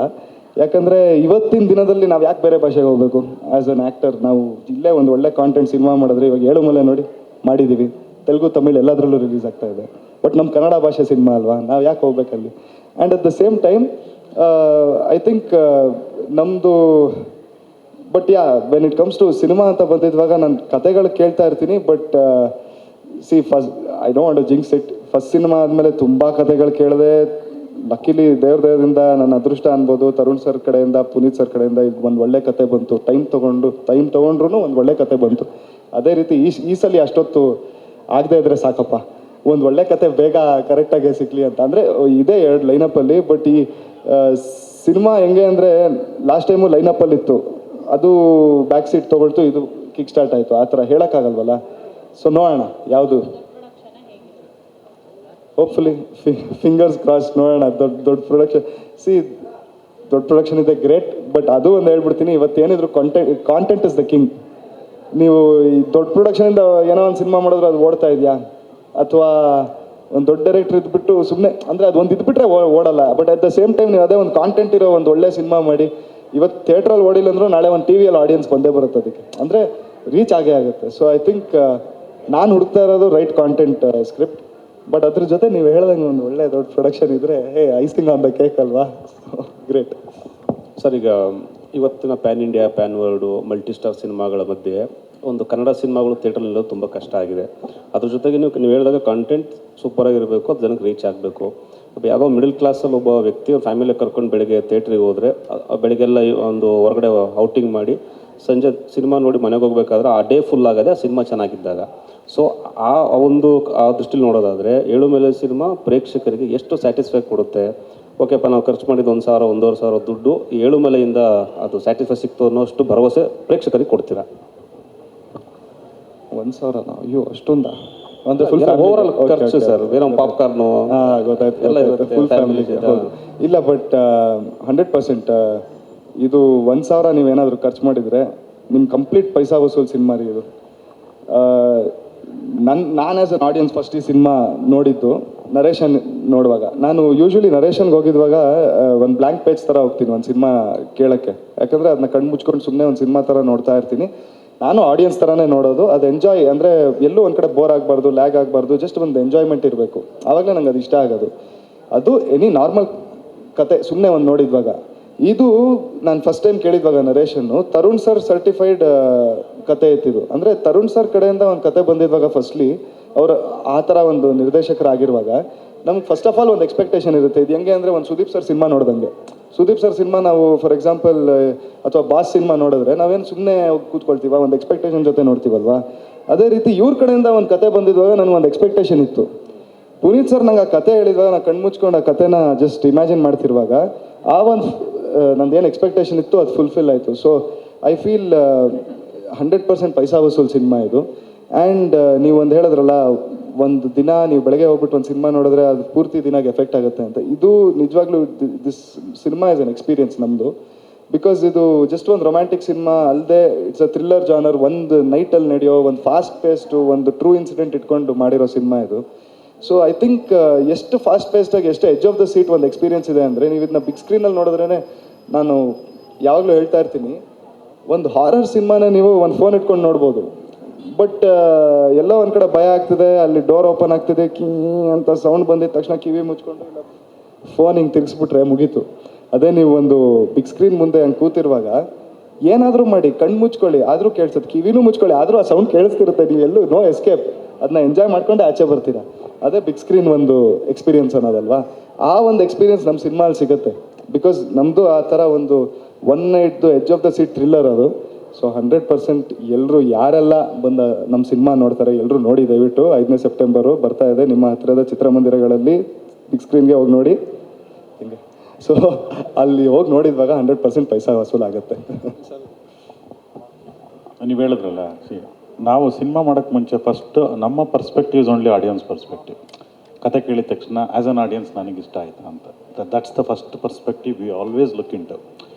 ಯಾಕಂದರೆ ಇವತ್ತಿನ ದಿನದಲ್ಲಿ ನಾವು ಯಾಕೆ ಬೇರೆ ಭಾಷೆಗೆ ಹೋಗಬೇಕು? ಆ್ಯಸ್ ಅನ್ ಆ್ಯಕ್ಟರ್ ನಾವು ಇಲ್ಲೇ ಒಂದು ಒಳ್ಳೆ ಕಾಂಟೆಂಟ್ ಸಿನಿಮಾ ಮಾಡಿದ್ರೆ, ಇವಾಗ 7 ಮಲೆ ನೋಡಿ ಮಾಡಿದ್ದೀವಿ, ತೆಲುಗು ತಮಿಳು ಎಲ್ಲದರಲ್ಲೂ ರಿಲೀಸ್ ಆಗ್ತಾ ಇದೆ. ಬಟ್ ನಮ್ಮ ಕನ್ನಡ ಭಾಷೆ ಸಿನಿಮಾ ಅಲ್ವಾ, ನಾವು ಯಾಕೆ ಹೋಗ್ಬೇಕಲ್ಲಿ? And at the same time I think ನಮ್ಮದು but when it comes to cinema ಅಂತ ಬಂದಿದ್ದಾಗ ನಾನು ಕತೆಗಳು ಕೇಳ್ತಾ ಇರ್ತೀನಿ. But first I don't want to jinx it. First cinema ಆದಮೇಲೆ ತುಂಬ ಕತೆಗಳು ಕೇಳಿದೆ. ಲಕ್ಕಿಲಿ ದೇವ್ರ ದಯದಿಂದ ನನ್ನ ಅದೃಷ್ಟ ಅನ್ಬೋದು, ತರುಣ್ ಸರ್ ಕಡೆಯಿಂದ, ಪುನೀತ್ ಸರ್ ಕಡೆಯಿಂದ ಇದು ಒಂದು ಒಳ್ಳೆ ಕತೆ ಬಂತು. ಟೈಮ್ ತೊಗೊಂಡ್ರು ಒಂದು ಒಳ್ಳೆ ಕತೆ ಬಂತು. ಅದೇ ರೀತಿ ಈ ಸಲ ಅಷ್ಟೊತ್ತು ಆಗದೆ ಇದ್ರೆ ಸಾಕಪ್ಪ, ಒಂದು ಒಳ್ಳೆ ಕತೆ ಬೇಗ ಕರೆಕ್ಟಾಗಿ ಸಿಗಲಿ ಅಂತ. ಅಂದರೆ ಇದೇ 2 ಲೈನಪ್ಪಲ್ಲಿ. ಬಟ್ ಈ ಸಿನಿಮಾ ಹೆಂಗೆ ಅಂದರೆ ಲಾಸ್ಟ್ ಟೈಮು ಲೈನಪ್ಪಲ್ಲಿತ್ತು, ಅದು ಬ್ಯಾಕ್ ಸೀಟ್ ತೊಗೊಳ್ತು, ಇದು ಕಿಕ್ ಸ್ಟಾರ್ಟ್ ಆಯಿತು. ಆ ಥರ ಹೇಳೋಕ್ಕಾಗಲ್ವಲ್ಲ. ಸೊ ನೋಡೋಣ ಯಾವುದು, ಹೋಪ್ಫುಲಿ ಫಿಂಗರ್ಸ್ ಕ್ರಾಸ್, ನೋಡೋಣ. ದೊಡ್ಡ ಪ್ರೊಡಕ್ಷನ್ ದೊಡ್ಡ ಪ್ರೊಡಕ್ಷನ್ ಇದೆ, ಗ್ರೇಟ್. ಬಟ್ ಅದು ಒಂದು ಹೇಳ್ಬಿಡ್ತೀನಿ, ಇವತ್ತೇನಿದ್ರು ಕಾಂಟೆಂಟ್ ಇಸ್ ದ ಕಿಂಗ್. ನೀವು ಈ ದೊಡ್ಡ ಪ್ರೊಡಕ್ಷನಿಂದ ಏನೋ ಒಂದು ಸಿನಿಮಾ ಮಾಡಿದ್ರೆ ಅದು ಓಡ್ತಾ ಇದೆಯಾ, ಅಥವಾ ಒಂದು ದೊಡ್ಡ ಡೈರೆಕ್ಟರ್ ಇದ್ಬಿಟ್ಟು ಸುಮ್ಮನೆ, ಅಂದರೆ ಅದು ಒಂದು ಇದ್ಬಿಟ್ರೆ ಓಡಲ್ಲ. But at the same time ನೀವು ಅದೇ ಒಂದು ಕಾಂಟೆಂಟ್ ಇರೋ ಒಂದು ಒಳ್ಳೆ ಸಿನಿಮಾ ಮಾಡಿ, ಇವತ್ತು ಥಿಯೇಟ್ರಲ್ಲಿ ಓಡಿಲ್ಲ ಅಂದರೂ ನಾಳೆ ಒಂದು ಟಿವಿಯಲ್ಲಿ ಆಡಿಯನ್ಸ್ ಬಂದೇ ಬರುತ್ತೆ, ಅದಕ್ಕೆ ಅಂದರೆ ರೀಚ್ ಆಗೇ ಆಗುತ್ತೆ. ಸೊ ಐ ಥಿಂಕ್ ನಾನು ಹುಡುಕ್ತಾ ಇರೋದು ರೈಟ್ ಕಾಂಟೆಂಟ್ ಸ್ಕ್ರಿಪ್ಟ್. ಬಟ್ ಅದ್ರ ಜೊತೆ ನೀವು ಹೇಳ್ದಂಗೆ ಒಂದು ಒಳ್ಳೆ ದೊಡ್ಡ ಪ್ರೊಡಕ್ಷನ್ ಇದ್ದರೆ ಐಸಿಂಗ್ ಆನ್ ದ ಕೇಕ್ ಅಲ್ವಾ. Great sir. ಈಗ ಇವತ್ತಿನ PAN India, PAN world, multi star ಸಿನಿಮಾಗಳ ಮಧ್ಯೆ ಒಂದು ಕನ್ನಡ ಸಿನಿಮಾಗಳು ಥಿಯೇಟ್ರಲ್ಲಿ ತುಂಬ ಕಷ್ಟ ಆಗಿದೆ. ಅದ್ರ ಜೊತೆಗೆ ನೀವು ಹೇಳಿದಾಗ ಕಂಟೆಂಟ್ ಸೂಪರಾಗಿರಬೇಕು, ಅದು ಜನಕ್ಕೆ ರೀಚ್ ಆಗಬೇಕು. ಯಾವುದೋ ಮಿಡಲ್ ಕ್ಲಾಸಲ್ಲಿ ಒಬ್ಬ ವ್ಯಕ್ತಿ ಫ್ಯಾಮಿಲಿ ಕರ್ಕೊಂಡು ಬೆಳಗ್ಗೆ ಥಿಯೇಟ್ರಿಗೆ ಹೋದರೆ, ಬೆಳಗ್ಗೆಲ್ಲ ಒಂದು ಹೊರಗಡೆ ಔಟಿಂಗ್ ಮಾಡಿ ಸಂಜೆ ಸಿನಿಮಾ ನೋಡಿ ಮನೆಗೆ ಹೋಗ್ಬೇಕಾದ್ರೆ ಆ ಡೇ ಫುಲ್ ಆಗದೆ ಆ ಸಿನಿಮಾ ಚೆನ್ನಾಗಿದ್ದಾಗ. ಸೊ ಆ ದೃಷ್ಟಿಲಿ ನೋಡೋದಾದರೆ 7 ಮಲೆ ಸಿನಿಮಾ ಪ್ರೇಕ್ಷಕರಿಗೆ ಎಷ್ಟು ಸ್ಯಾಟಿಸ್ಫೈ ಕೊಡುತ್ತೆ? ಓಕೆಪ್ಪ, ನಾವು ಖರ್ಚು ಮಾಡಿದ್ದು 1,000, 1,500 ದುಡ್ಡು 7 ಮಲೆಯಿಂದ ಅದು ಸ್ಯಾಟಿಸ್ಫೈ ಸಿಕ್ತು ಅನ್ನೋಷ್ಟು ಭರವಸೆ ಪ್ರೇಕ್ಷಕರಿಗೆ ಕೊಡ್ತೀರಾ? 1,000 ಅಯ್ಯೋ ಅಷ್ಟೊಂದಾ? ಅಂದರೆ ಫುಲ್ ಓವರಾಲ್ ಖರ್ಚು ಸರ್, ಏನೋ ಪಾಪ್ಕಾರ್ನು ಗೊತ್ತಾಯ್ತು, ಎಲ್ಲ ಇರುತ್ತೆ, ಫುಲ್ family ಫ್ಯಾಮಿಲಿ. ಜೊತೆ. ಇಲ್ಲ ಬಟ್ 100% ಇದು 1,000 ನೀವೇನಾದರೂ ಖರ್ಚು ಮಾಡಿದರೆ ನಿಮ್ಮ ಕಂಪ್ಲೀಟ್ ಪೈಸಾ ವಸೂಲ್ ಸಿನಿಮಾ ರೀ ಇದು. ನಾನು ಆ್ಯಸ್ ಅನ್ ಆಡಿಯನ್ಸ್ ಫಸ್ಟ್ ಈ ಸಿನಿಮಾ ನೋಡಿದ್ದು ನರೇಶನ್ ನೋಡುವಾಗ. ನಾನು ಯೂಶ್ವಲಿ ನರೇಶನ್ಗೆ ಹೋಗಿದ್ವಾಗ ಒಂದು ಬ್ಲ್ಯಾಂಕ್ ಪೇಜ್ ಥರ ಹೋಗ್ತೀನಿ ಒಂದು ಸಿನಿಮಾ ಕೇಳೋಕ್ಕೆ, ಯಾಕಂದರೆ ಅದನ್ನ ಕಣ್ಣು ಮುಚ್ಕೊಂಡು ಸುಮ್ಮನೆ ಒಂದು ಸಿನಿಮಾ ಥರ ನೋಡ್ತಾ ಇರ್ತೀನಿ. ನಾನು ಆಡಿಯನ್ಸ್ ಥರನೇ ನೋಡೋದು. ಅದು ಎಂಜಾಯ್ ಅಂದರೆ ಎಲ್ಲೂ ಒಂದು ಕಡೆ ಬೋರ್ ಆಗಬಾರ್ದು, ಲ್ಯಾಗ್ ಆಗಬಾರ್ದು, ಜಸ್ಟ್ ಒಂದು ಎಂಜಾಯ್ಮೆಂಟ್ ಇರಬೇಕು. ಆವಾಗಲೇ ನಂಗೆ ಅದು ಇಷ್ಟ ಆಗೋದು. ಅದು ಎನಿ ನಾರ್ಮಲ್ ಕತೆ ಸುಮ್ಮನೆ ಒಂದು ನೋಡಿದ್ವಾಗ. ಇದು ನಾನು ಫಸ್ಟ್ ಟೈಮ್ ಕೇಳಿದ್ವಾಗ ನರೇಶನ್ನು ತರುಣ್ ಸರ್ ಸರ್ಟಿಫೈಡ್ ಕತೆ ಇತ್ತಿದು. ಅಂದರೆ ತರುಣ್ ಸರ್ ಕಡೆಯಿಂದ ಒಂದು ಕತೆ ಬಂದಿದ್ವಾಗ ಫಸ್ಟ್ಲಿ ಅವರು ಆ ಥರ ಒಂದು ನಿರ್ದೇಶಕರಾಗಿರುವಾಗ ನಮ್ಗೆ ಫಸ್ಟ್ ಆಫ್ ಆಲ್ ಒಂದು ಎಕ್ಸ್ಪೆಕ್ಟೇಷನ್ ಇರುತ್ತೆ. ಇದು ಹೆಂಗೆ ಅಂದರೆ ಒಂದು ಸುದೀಪ್ ಸರ್ ಸಿನಿಮಾ ನೋಡ್ದಂಗೆ. ಸುದೀಪ್ ಸರ್ ಸಿನಿಮಾ ನಾವು ಫಾರ್ ಎಕ್ಸಾಂಪಲ್ ಅಥವಾ ಬಾಸ್ ಸಿನಿಮಾ ನೋಡಿದ್ರೆ ನಾವೇನು ಸುಮ್ಮನೆ ಕೂತ್ಕೊಳ್ತೀವ, ಒಂದು ಎಕ್ಸ್ಪೆಕ್ಟೇಷನ್ ಜೊತೆ ನೋಡ್ತೀವಲ್ವಾ. ಅದೇ ರೀತಿ ಇವ್ರ ಕಡೆಯಿಂದ ಒಂದು ಕತೆ ಬಂದಿದ್ದಾಗ ನನಗೆ ಒಂದು ಎಕ್ಸ್ಪೆಕ್ಟೇಷನ್ ಇತ್ತು. ಪುನೀತ್ ಸರ್ ನಂಗೆ ಆ ಕತೆ ಹೇಳಿದ್ವಾಗ ನಾನು ಕಣ್ಣು ಮುಚ್ಕೊಂಡು ಆ ಕತೆನ ಜಸ್ಟ್ ಇಮ್ಯಾಜಿನ್ ಮಾಡ್ತಿರುವಾಗ ಆ ಒಂದು ನಂದೇನು ಎಕ್ಸ್ಪೆಕ್ಟೇಷನ್ ಇತ್ತು ಅದು ಫುಲ್ಫಿಲ್ ಆಯಿತು. So I feel 100% paisa vasool cinema ಇದು. ಆ್ಯಂಡ್ ನೀವು ಒಂದು ಹೇಳಿದ್ರಲ್ಲ, ಒಂದು ದಿನ ನೀವು ಬೆಳಗ್ಗೆ ಹೋಗ್ಬಿಟ್ಟು ಒಂದು ಸಿನಿಮಾ ನೋಡಿದ್ರೆ ಅದು ಪೂರ್ತಿ ದಿನಾಗೆ ಎಫೆಕ್ಟ್ ಆಗುತ್ತೆ ಅಂತ. ಇದು ನಿಜವಾಗ್ಲೂ this cinema is an experience ನಮ್ಮದು. ಬಿಕಾಸ್ ಇದು ಜಸ್ಟ್ ಒಂದು ರೊಮ್ಯಾಂಟಿಕ್ ಸಿನಿಮಾ ಅಲ್ಲದೆ ಇಟ್ಸ್ ಅ ಥ್ರಿಲ್ಲರ್ ಜಾನರ್. ಒಂದು ನೈಟಲ್ಲಿ ನಡೆಯೋ ಒಂದು ಫಾಸ್ಟ್ ಪೇಸ್ಟು ಒಂದು ಟ್ರೂ ಇನ್ಸಿಡೆಂಟ್ ಇಟ್ಕೊಂಡು ಮಾಡಿರೋ ಸಿನಿಮಾ ಇದು. ಸೊ ಐ ಥಿಂಕ್ ಎಷ್ಟು ಫಾಸ್ಟ್ ಪೇಸ್ಟಾಗಿ ಎಷ್ಟು ಎಡ್ಜ್ ಆಫ್ ದ ಸೀಟ್ ಒಂದು ಎಕ್ಸ್ಪೀರಿಯನ್ಸ್ ಇದೆ ಅಂದರೆ ನೀವು ಇದನ್ನ ಬಿಗ್ ಸ್ಕ್ರೀನಲ್ಲಿ ನೋಡಿದ್ರೇ, ನಾನು ಯಾವಾಗಲೂ ಹೇಳ್ತಾ ಇರ್ತೀನಿ, ಒಂದು ಹಾರರ್ ಸಿನಿಮಾನ ನೀವು ಒಂದು ಫೋನ್ ಇಟ್ಕೊಂಡು ನೋಡ್ಬೋದು. ಬಟ್ ಎಲ್ಲೋ ಒಂದು ಕಡೆ ಭಯ ಆಗ್ತಿದೆ, ಅಲ್ಲಿ ಡೋರ್ ಓಪನ್ ಆಗ್ತಿದೆ, ಕೀ ಅಂತ ಸೌಂಡ್ ಬಂದಿದ್ದ ತಕ್ಷಣ ಕಿವಿ ಮುಚ್ಕೊಂಡು ಇಲ್ಲ ಫೋನ್ ಹಿಂಗೆ ತಿರ್ಗಿಸ್ಬಿಟ್ರೆ ಮುಗೀತು. ಅದೇ ನೀವು ಒಂದು ಬಿಗ್ ಸ್ಕ್ರೀನ್ ಮುಂದೆ ಹಂಗೆ ಕೂತಿರುವಾಗ ಏನಾದರೂ ಮಾಡಿ ಕಣ್ಣು ಮುಚ್ಕೊಳ್ಳಿ, ಆದರೂ ಕೇಳಿಸುತ್ತೆ, ಕಿವಿನೂ ಮುಚ್ಕೊಳ್ಳಿ, ಆದರೂ ಆ ಸೌಂಡ್ ಕೇಳಿಸ್ತಿರುತ್ತೆ. ನೀವೆಲ್ಲೂ ನೋ ಎಸ್ಕೇಪ್, ಅದನ್ನ ಎಂಜಾಯ್ ಮಾಡ್ಕೊಂಡು ಆಚೆ ಬರ್ತೀರಾ. ಅದೇ ಬಿಗ್ ಸ್ಕ್ರೀನ್ ಒಂದು ಎಕ್ಸ್ಪೀರಿಯನ್ಸ್ ಅನ್ನೋದಲ್ವಾ. ಆ ಒಂದು ಎಕ್ಸ್ಪೀರಿಯನ್ಸ್ ನಮ್ಮ ಸಿನಿಮಾಲ್ಲಿ ಸಿಗುತ್ತೆ. ಬಿಕಾಸ್ ನಮ್ಮದು ಆ ಥರ ಒಂದು ಒನ್ ನೈಟ್ದು edge of the seat thriller ಅದು. ಸೊ 100% ಎಲ್ಲರೂ ಯಾರೆಲ್ಲ ಬಂದ ನಮ್ಮ ಸಿನಿಮಾ ನೋಡ್ತಾರೆ ಎಲ್ಲರೂ ನೋಡಿ. ದಯವಿಟ್ಟು 5ನೇ ಸೆಪ್ಟೆಂಬರು ಬರ್ತಾ ಇದೆ, ನಿಮ್ಮ ಹತ್ತಿರದ ಚಿತ್ರಮಂದಿರಗಳಲ್ಲಿ ಬಿಗ್ ಸ್ಕ್ರೀನ್ಗೆ ಹೋಗಿ ನೋಡಿ. ಹಿಂಗೆ ಸೊ ಅಲ್ಲಿ ಹೋಗಿ ನೋಡಿದ್ವಾಗ 100% ಪೈಸಾ ವಸೂಲಾಗುತ್ತೆ. ನೀವು ಹೇಳಿದ್ರಲ್ಲ, ನಾವು ಸಿನಿಮಾ ಮಾಡೋಕ್ಕೆ ಮುಂಚೆ ಫಸ್ಟ್ ನಮ್ಮ perspective is only audience perspective. ಕತೆ ಕೇಳಿದ ತಕ್ಷಣ ಆ್ಯಸ್ ಅನ್ ಆಡಿಯನ್ಸ್ ನನಗೆ ಇಷ್ಟ ಆಯಿತಾ ಅಂತ, that's the first perspective we always look into.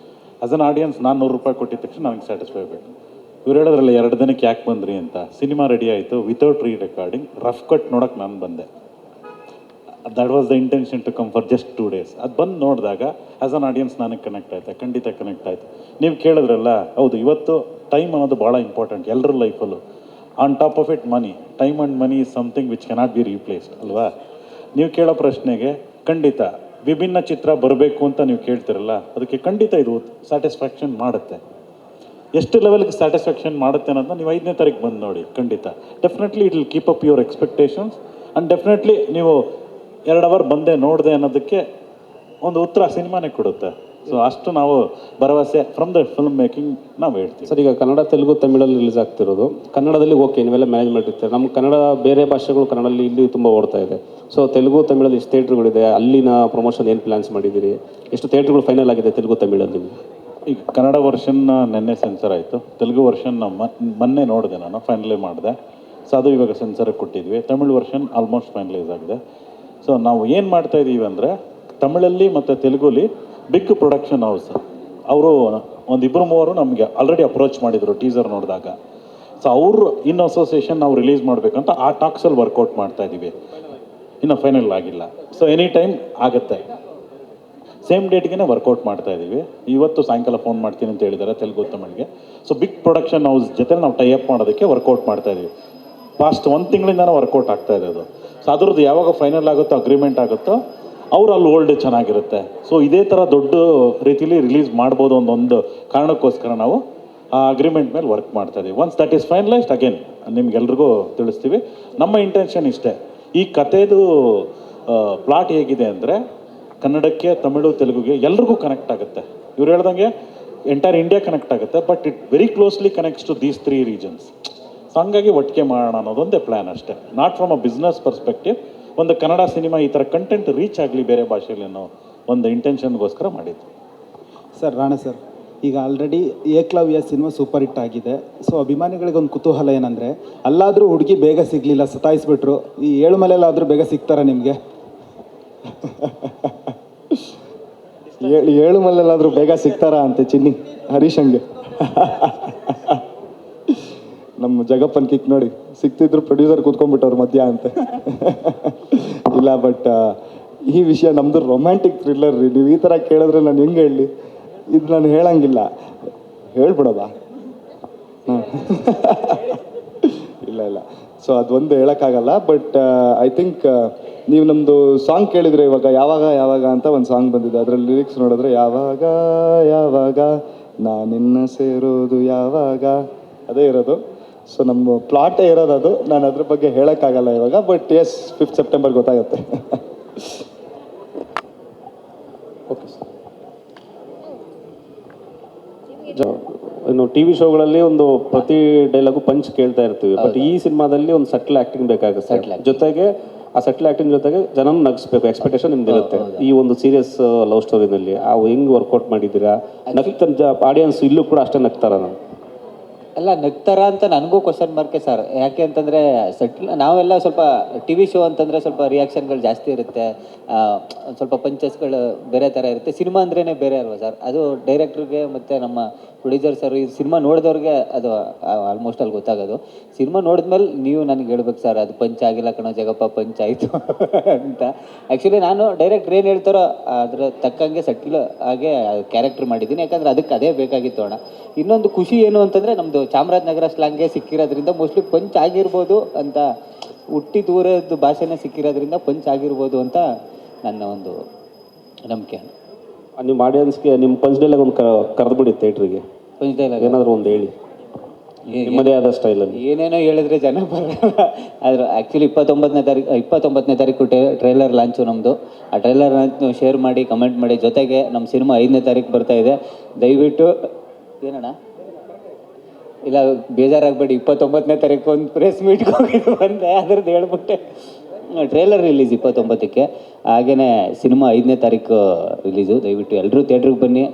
As an audience ನಾನು 100 ರೂಪಾಯಿ ಕೊಟ್ಟಿದ ತಕ್ಷಣ ನನಗೆ ಸ್ಯಾಟಿಸ್ಫೈ ಬೇಕು. ಇವ್ರು ಹೇಳಿದ್ರಲ್ಲ 2 ದಿನಕ್ಕೆ ಯಾಕೆ ಬಂದ್ರಿ ಅಂತ. ಸಿನಿಮಾ ರೆಡಿ ಆಯಿತು, without re recording rough cut ನೋಡೋಕೆ ನಾನು ಬಂದೆ. That was the intention to come for just 2 days. ಅದು ಬಂದು ನೋಡಿದಾಗ ಆ್ಯಸ್ ಅನ್ ಆಡಿಯನ್ಸ್ ನನಗೆ ಕನೆಕ್ಟ್ ಆಯ್ತು, ಖಂಡಿತ ಕನೆಕ್ಟ್ ಆಯಿತು. ನೀವು ಕೇಳಿದ್ರಲ್ಲ, ಹೌದು, ಇವತ್ತು ಟೈಮ್ ಅನ್ನೋದು ಭಾಳ ಇಂಪಾರ್ಟೆಂಟ್ ಎಲ್ಲರ ಲೈಫಲ್ಲೂ. On top of it money, time and money is something which cannot be replaced ಅಲ್ವಾ. ನೀವು ಕೇಳೋ ಪ್ರಶ್ನೆಗೆ ಖಂಡಿತ ವಿಭಿನ್ನ ಚಿತ್ರ ಬರಬೇಕು ಅಂತ ನೀವು ಕೇಳ್ತಿರಲ್ಲ, ಅದಕ್ಕೆ ಖಂಡಿತ ಇದು ಸ್ಯಾಟಿಸ್ಫ್ಯಾಕ್ಷನ್ ಮಾಡುತ್ತೆ. ಎಷ್ಟು ಲೆವೆಲ್ಗೆ ಸ್ಯಾಟಿಸ್ಫ್ಯಾಕ್ಷನ್ ಮಾಡುತ್ತೆ ಅನ್ನೋದನ್ನ ನೀವು 5ನೇ ತಾರೀಕು ಬಂದು ನೋಡಿ. ಖಂಡಿತ definitely it will keep up your expectations. And definitely ನೀವು 2 ಅವರ್ ಬಂದೆ ನೋಡಿದೆ ಅನ್ನೋದಕ್ಕೆ ಒಂದು ಉತ್ತರ ಸಿನಿಮಾನೇ ಕೊಡುತ್ತೆ. ಸೊ ಅಷ್ಟು ನಾವು ಭರವಸೆ ಫ್ರಮ್ ದ ಫಿಲ್ಮ್ ಮೇಕಿಂಗ್ ನಾವು ಹೇಳ್ತೀವಿ. ಸರ್, ಈಗ ಕನ್ನಡ, ತೆಲುಗು, ತಮಿಳಲ್ಲಿ ರಿಲೀಸ್ ಆಗ್ತಿರೋದು. ಕನ್ನಡದಲ್ಲಿ ಓಕೆ, ನೀವೆಲ್ಲ ಮ್ಯಾನೇಜ್ ಮಾಡಿರ್ತೀರ. ನಮ್ಮ ಕನ್ನಡ ಬೇರೆ ಭಾಷೆಗಳು ಕನ್ನಡದಲ್ಲಿ ಇಲ್ಲಿ ತುಂಬ ಓಡ್ತಾ ಇದೆ. ಸೊ ತೆಲುಗು, ತಮಿಳಲ್ಲಿ ಎಷ್ಟು ಥಿಯೇಟ್ರ್ಗಳಿದೆ, ಅಲ್ಲಿನ ಪ್ರಮೋಷನ್ ಏನು ಪ್ಲ್ಯಾನ್ಸ್ ಮಾಡಿದ್ದೀರಿ? ಎಷ್ಟು ಥಿಯೇಟ್ರ್ಗಳು ಫೈನಲ್ ಆಗಿದೆ ತೆಲುಗು, ತಮಿಳಲ್ಲಿ? ಈಗ ಕನ್ನಡ ವರ್ಷನ್ ನೆನ್ನೆ ಸೆನ್ಸರ್ ಆಯಿತು, ತೆಲುಗು ವರ್ಷನ್ ಮೊನ್ನೆ ನೋಡಿದೆ, ನಾನು ಫೈನಲೈ ಮಾಡಿದೆ. ಸೊ ಅದು ಇವಾಗ ಸೆನ್ಸರ್ಗೆ ಕೊಟ್ಟಿದ್ವಿ. ತಮಿಳ್ ವರ್ಷನ್ ಆಲ್ಮೋಸ್ಟ್ ಫೈನಲೈಸ್ ಆಗಿದೆ. ಸೊ ನಾವು ಏನು ಮಾಡ್ತಾಯಿದ್ದೀವಿ ಅಂದರೆ, ತಮಿಳಲ್ಲಿ ಮತ್ತು ತೆಲುಗುಲಿ ಬಿಗ್ ಪ್ರೊಡಕ್ಷನ್ ಹೌಸ್ ಅವರು 1-2-3 ನಮಗೆ ಆಲ್ರೆಡಿ ಅಪ್ರೋಚ್ ಮಾಡಿದರು ಟೀಸರ್ ನೋಡಿದಾಗ. ಸೊ ಅವರು ಇನ್ ಅಸೋಸಿಯೇಷನ್ ನಾವು ರಿಲೀಸ್ ಮಾಡಬೇಕಂತ ಆ ಟಾಕ್ಸಲ್ಲಿ ವರ್ಕೌಟ್ ಮಾಡ್ತಾಯಿದ್ದೀವಿ. ಇನ್ನು ಫೈನಲ್ ಆಗಿಲ್ಲ. ಸೊ ಎನಿ ಟೈಮ್ ಆಗುತ್ತೆ. ಸೇಮ್ ಡೇಟ್ಗೆ ವರ್ಕೌಟ್ ಮಾಡ್ತಾಯಿದ್ದೀವಿ. ಇವತ್ತು ಸಾಯಂಕಾಲ ಫೋನ್ ಮಾಡ್ತೀನಿ ಅಂತ ಹೇಳಿದ್ದಾರೆ ತೆಲುಗು, ತಮಿಳಿಗೆ. ಸೊ ಬಿಗ್ ಪ್ರೊಡಕ್ಷನ್ ಹೌಸ್ ಜೊತೆ ನಾವು ಟೈ ಅಪ್ ಮಾಡೋದಕ್ಕೆ ವರ್ಕೌಟ್ ಮಾಡ್ತಾಯಿದ್ದೀವಿ. ಪಾಸ್ಟ್ 1 ತಿಂಗಳಿಂದನೂ ವರ್ಕೌಟ್ ಆಗ್ತಾಯಿದೆ ಅದು. ಸೊ ಅದ್ರದ್ದು ಯಾವಾಗ ಫೈನಲ್ ಆಗುತ್ತೋ, ಅಗ್ರಿಮೆಂಟ್ ಆಗುತ್ತೋ, ಅವ್ರು ಅಲ್ಲಿ ಓಲ್ಡ್ ಚೆನ್ನಾಗಿರುತ್ತೆ. ಸೊ ಇದೇ ಥರ ದೊಡ್ಡ ರೀತಿಲಿ ರಿಲೀಸ್ ಮಾಡ್ಬೋದು ಒಂದು ಕಾರಣಕ್ಕೋಸ್ಕರ ನಾವು ಆ ಅಗ್ರಿಮೆಂಟ್ ಮೇಲೆ ವರ್ಕ್ ಮಾಡ್ತಾಯಿದ್ದೀವಿ. Once that is finalised again ನಿಮ್ಗೆಲ್ರಿಗೂ ತಿಳಿಸ್ತೀವಿ. ನಮ್ಮ ಇಂಟೆನ್ಷನ್ ಇಷ್ಟೇ. ಈ ಕಥೆದು ಪ್ಲಾಟ್ ಹೇಗಿದೆ ಅಂದರೆ, ಕನ್ನಡಕ್ಕೆ, ತಮಿಳು, ತೆಲುಗುಗೆ ಎಲ್ರಿಗೂ ಕನೆಕ್ಟ್ ಆಗುತ್ತೆ. ಇವ್ರು ಹೇಳ್ದಂಗೆ ಎಂಟೈರ್ ಇಂಡಿಯಾ ಕನೆಕ್ಟ್ ಆಗುತ್ತೆ. But it very closely connects to these 3 regions. So ಹಂಗಾಗಿ ಒಟ್ಟಿಗೆ ಮಾಡೋಣ ಅನ್ನೋದೊಂದೇ ಪ್ಲ್ಯಾನ್ ಅಷ್ಟೇ. Not from a business perspective. ಒಂದು ಕನ್ನಡ ಸಿನಿಮಾ ಈ ಥರ ಕಂಟೆಂಟ್ ರೀಚ್ ಆಗಲಿ ಬೇರೆ ಭಾಷೆಯಲ್ಲಿ ಅನ್ನೋ ಒಂದು ಇಂಟೆನ್ಷನ್ಗೋಸ್ಕರ ಮಾಡಿದ್ದು. ಸರ್, ರಾಣೆ ಸರ್, ಈಗ already Ekalavya cinema super hit ಆಗಿದೆ. ಸೊ ಅಭಿಮಾನಿಗಳಿಗೆ ಒಂದು ಕುತೂಹಲ ಏನಂದರೆ, ಅಲ್ಲಾದರೂ ಹುಡುಗಿ ಬೇಗ ಸಿಗಲಿಲ್ಲ, ಸತಾಯಿಸ್ಬಿಟ್ರು, ಈ ಏಳುಮಲೆಯಲ್ಲಾದರೂ ಬೇಗ ಸಿಗ್ತಾರಾ ನಿಮಗೆ? ಏಳು ಮಲ್ಲೆಲ್ಲಾದರೂ ಬೇಗ ಸಿಗ್ತಾರಾ ಅಂತೆ ಚಿನ್ನಿ ಹರೀಶಂಗೆ. ನಮ್ಮ ಜಗಪ್ಪನ್ ಕಿಕ್ ನೋಡಿ, ಸಿಗ್ತಿದ್ರು ಪ್ರೊಡ್ಯೂಸರ್ ಕೂತ್ಕೊಂಡ್ಬಿಟ್ಟವ್ರು ಮಧ್ಯ ಅಂತೆ. ಇಲ್ಲ, ಬಟ್ ಈ ವಿಷಯ ನಮ್ಮದು ರೊಮ್ಯಾಂಟಿಕ್ ಥ್ರಿಲ್ಲರ್ ರೀ. ನೀವು ಈ ಥರ ಕೇಳಿದ್ರೆ ನಾನು ಹೆಂಗೆ ಹೇಳಲಿ? ಇದು ನಾನು ಹೇಳಂಗಿಲ್ಲ, ಹೇಳ್ಬಿಡೋದಾ? ಇಲ್ಲ. ಸೊ ಅದೊಂದು ಹೇಳೋಕ್ಕಾಗಲ್ಲ. ಬಟ್ ಐ ಥಿಂಕ್ ನೀವು ನಮ್ಮದು ಸಾಂಗ್ ಕೇಳಿದರೆ ಇವಾಗ ಯಾವಾಗ ಅಂತ ಒಂದು ಸಾಂಗ್ ಬಂದಿದೆ. ಅದರಲ್ಲಿ ಲಿರಿಕ್ಸ್ ನೋಡಿದ್ರೆ ಯಾವಾಗ ನಾನಿನ್ನ ಸೇರೋದು ಯಾವಾಗ, ಅದೇ ಇರೋದು. ಸೊ ನಮ್ಮ ಪ್ಲಾಟೇ ಇರೋದು ಅದು. ನಾನು ಅದ್ರ ಬಗ್ಗೆ ಹೇಳೋಕ್ಕಾಗಲ್ಲ ಇವಾಗ. ಬಟ್ ಎಸ್, 5th ಸೆಪ್ಟೆಂಬರ್ ಗೊತ್ತಾಗುತ್ತೆ. Okay sir. ಇನ್ನು ಟಿ ವಿ ಶೋಗಳಲ್ಲಿ ಒಂದು ಪ್ರತಿ ಡೈಲಾಗು ಪಂಚ್ ಕೇಳ್ತಾ ಇರ್ತೀವಿ. ಬಟ್ ಈ ಸಿನಿಮಾದಲ್ಲಿ ಒಂದು ಸಟ್ಲ್ ಆ್ಯಕ್ಟಿಂಗ್ ಬೇಕಾಗುತ್ತೆ. ಜೊತೆಗೆ ಆ ಸಟ್ಲ್ ಆ್ಯಕ್ಟಿಂಗ್ ಜೊತೆಗೆ ಜನ ನಗಿಸ್ಬೇಕು, ಎಕ್ಸ್ಪೆಕ್ಟೇಷನ್ ನಿಮ್ದು ಇರುತ್ತೆ. ಈ ಒಂದು ಸೀರಿಯಸ್ ಲವ್ ಸ್ಟೋರಿನಲ್ಲಿ ಹೆಂಗೆ ವರ್ಕೌಟ್ ಮಾಡಿದ್ದೀರಾ? ಆಡಿಯನ್ಸ್ ಇಲ್ಲೂ ಕೂಡ ಅಷ್ಟೇ ನಗ್ತಾರ? ಅಲ್ಲ, ನಗ್ತಾರ ಅಂತ ನನಗೂ ಕ್ವಶನ್ ಮಾರ್ಕೆ ಸರ್. ಯಾಕೆ ಅಂತಂದರೆ ನಾವೆಲ್ಲ ಸ್ವಲ್ಪ ಟಿ ವಿ ಶೋ ಅಂತಂದರೆ ಸ್ವಲ್ಪ ರಿಯಾಕ್ಷನ್ಗಳು ಜಾಸ್ತಿ ಇರುತ್ತೆ, ಒಂದು ಸ್ವಲ್ಪ ಪಂಚಸ್ಗಳು ಬೇರೆ ಥರ ಇರುತ್ತೆ. ಸಿನಿಮಾ ಅಂದ್ರೇ ಬೇರೆ ಅಲ್ವಾ ಸರ್? ಅದು ಡೈರೆಕ್ಟ್ರಿಗೆ ಮತ್ತು ನಮ್ಮ ಪ್ರೊಡ್ಯೂಸರ್ ಸರ್, ಈ ಸಿನಿಮಾ ನೋಡಿದವ್ರಿಗೆ ಅದು ಆಲ್ಮೋಸ್ಟ್ ಅಲ್ಲಿ ಗೊತ್ತಾಗೋದು. ಸಿನಿಮಾ ನೋಡಿದ್ಮೇಲೆ ನೀವು ನನಗೆ ಹೇಳ್ಬೇಕು ಸರ್, ಅದು ಪಂಚ್ ಆಗಿಲ್ಲ ಕಣೋ ಜಗಪ್ಪ, ಪಂಚ್ ಆಯಿತು ಅಂತ. ಆ್ಯಕ್ಚುಲಿ ನಾನು ಡೈರೆಕ್ಟ್ರ್ ಏನು ಹೇಳ್ತಾರೋ ಅದ್ರ ತಕ್ಕಂಗೆ ಸೆಟ್ಲ್ ಆಗಿ ಕ್ಯಾರೆಕ್ಟರ್ ಮಾಡಿದ್ದೀನಿ. ಯಾಕಂದರೆ ಅದಕ್ಕೆ ಅದೇ ಬೇಕಾಗಿತ್ತು ಅಣ್ಣ. ಇನ್ನೊಂದು ಖುಷಿ ಏನು ಅಂತಂದರೆ, ನಮ್ಮದು ಚಾಮರಾಜನಗರ ಸ್ಲ್ಯಾಂಗ್ಗೆ ಸಿಕ್ಕಿರೋದ್ರಿಂದ ಮೋಸ್ಟ್ಲಿ ಪಂಚ್ ಆಗಿರ್ಬೋದು ಅಂತ, ಹುಟ್ಟಿ ದೂರದ ಭಾಷೆನೇ ಸಿಕ್ಕಿರೋದ್ರಿಂದ ಪಂಚ್ ಆಗಿರ್ಬೋದು ಅಂತ ನನ್ನ ಒಂದು ನಂಬಿಕೆ. ನಿಮ್ಮ ಆಡಿಯನ್ಸ್ಗೆ ನಿಮ್ಮ ಪಂಚ್ ಡೈಲಾಗ್ ಒಂದು ಕರೆದ್ಬಿಡಿ ಥಿಯೇಟ್ರಿಗೆ. ಪಂಚ್ ಡೈಲಾಗ್ ಏನಾದರೂ ಒಂದು ಹೇಳಿ, ನಿಮ್ಮದೇ ಆದ ಸ್ಟೈಲಲ್ಲಿ. ಏನೇನೋ ಹೇಳಿದ್ರೆ ಜನ ಬರಲ್ಲ. ಆದ್ರೆ ಆ್ಯಕ್ಚುಲಿ 29ನೇ ತಾರೀಕು ಟ್ರೈಲರ್ ಲಾಂಚು ನಮ್ಮದು. ಆ ಟ್ರೈಲರ್ ಲಾಂಚ್ ಶೇರ್ ಮಾಡಿ, ಕಮೆಂಟ್ ಮಾಡಿ. ಜೊತೆಗೆ ನಮ್ಮ ಸಿನಿಮಾ 5ನೇ ತಾರೀಕು ಬರ್ತಾ ಇದೆ. ದಯವಿಟ್ಟು ಏನಣ್ಣ, ಇಲ್ಲ ಬೇಜಾರಾಗಬೇಡಿ, 29ನೇ ತಾರೀಕು ಒಂದು ಪ್ರೆಸ್ ಮೀಟ್ಗೆ ಹೋಗಿದ್ದು ಬಂದೆ, ಅದ್ರದ್ದು ಹೇಳ್ಬಿಟ್ಟೆ. ಟ್ರೈಲರ್ ರಿಲೀಸ್ 29ಕ್ಕೆ, ಹಾಗೆಯೇ ಸಿನಿಮಾ 5ನೇ ತಾರೀಕು ರಿಲೀಸು. ದಯವಿಟ್ಟು ಎಲ್ಲರೂ ಥಿಯೇಟ್ರಿಗೆ ಬನ್ನಿ.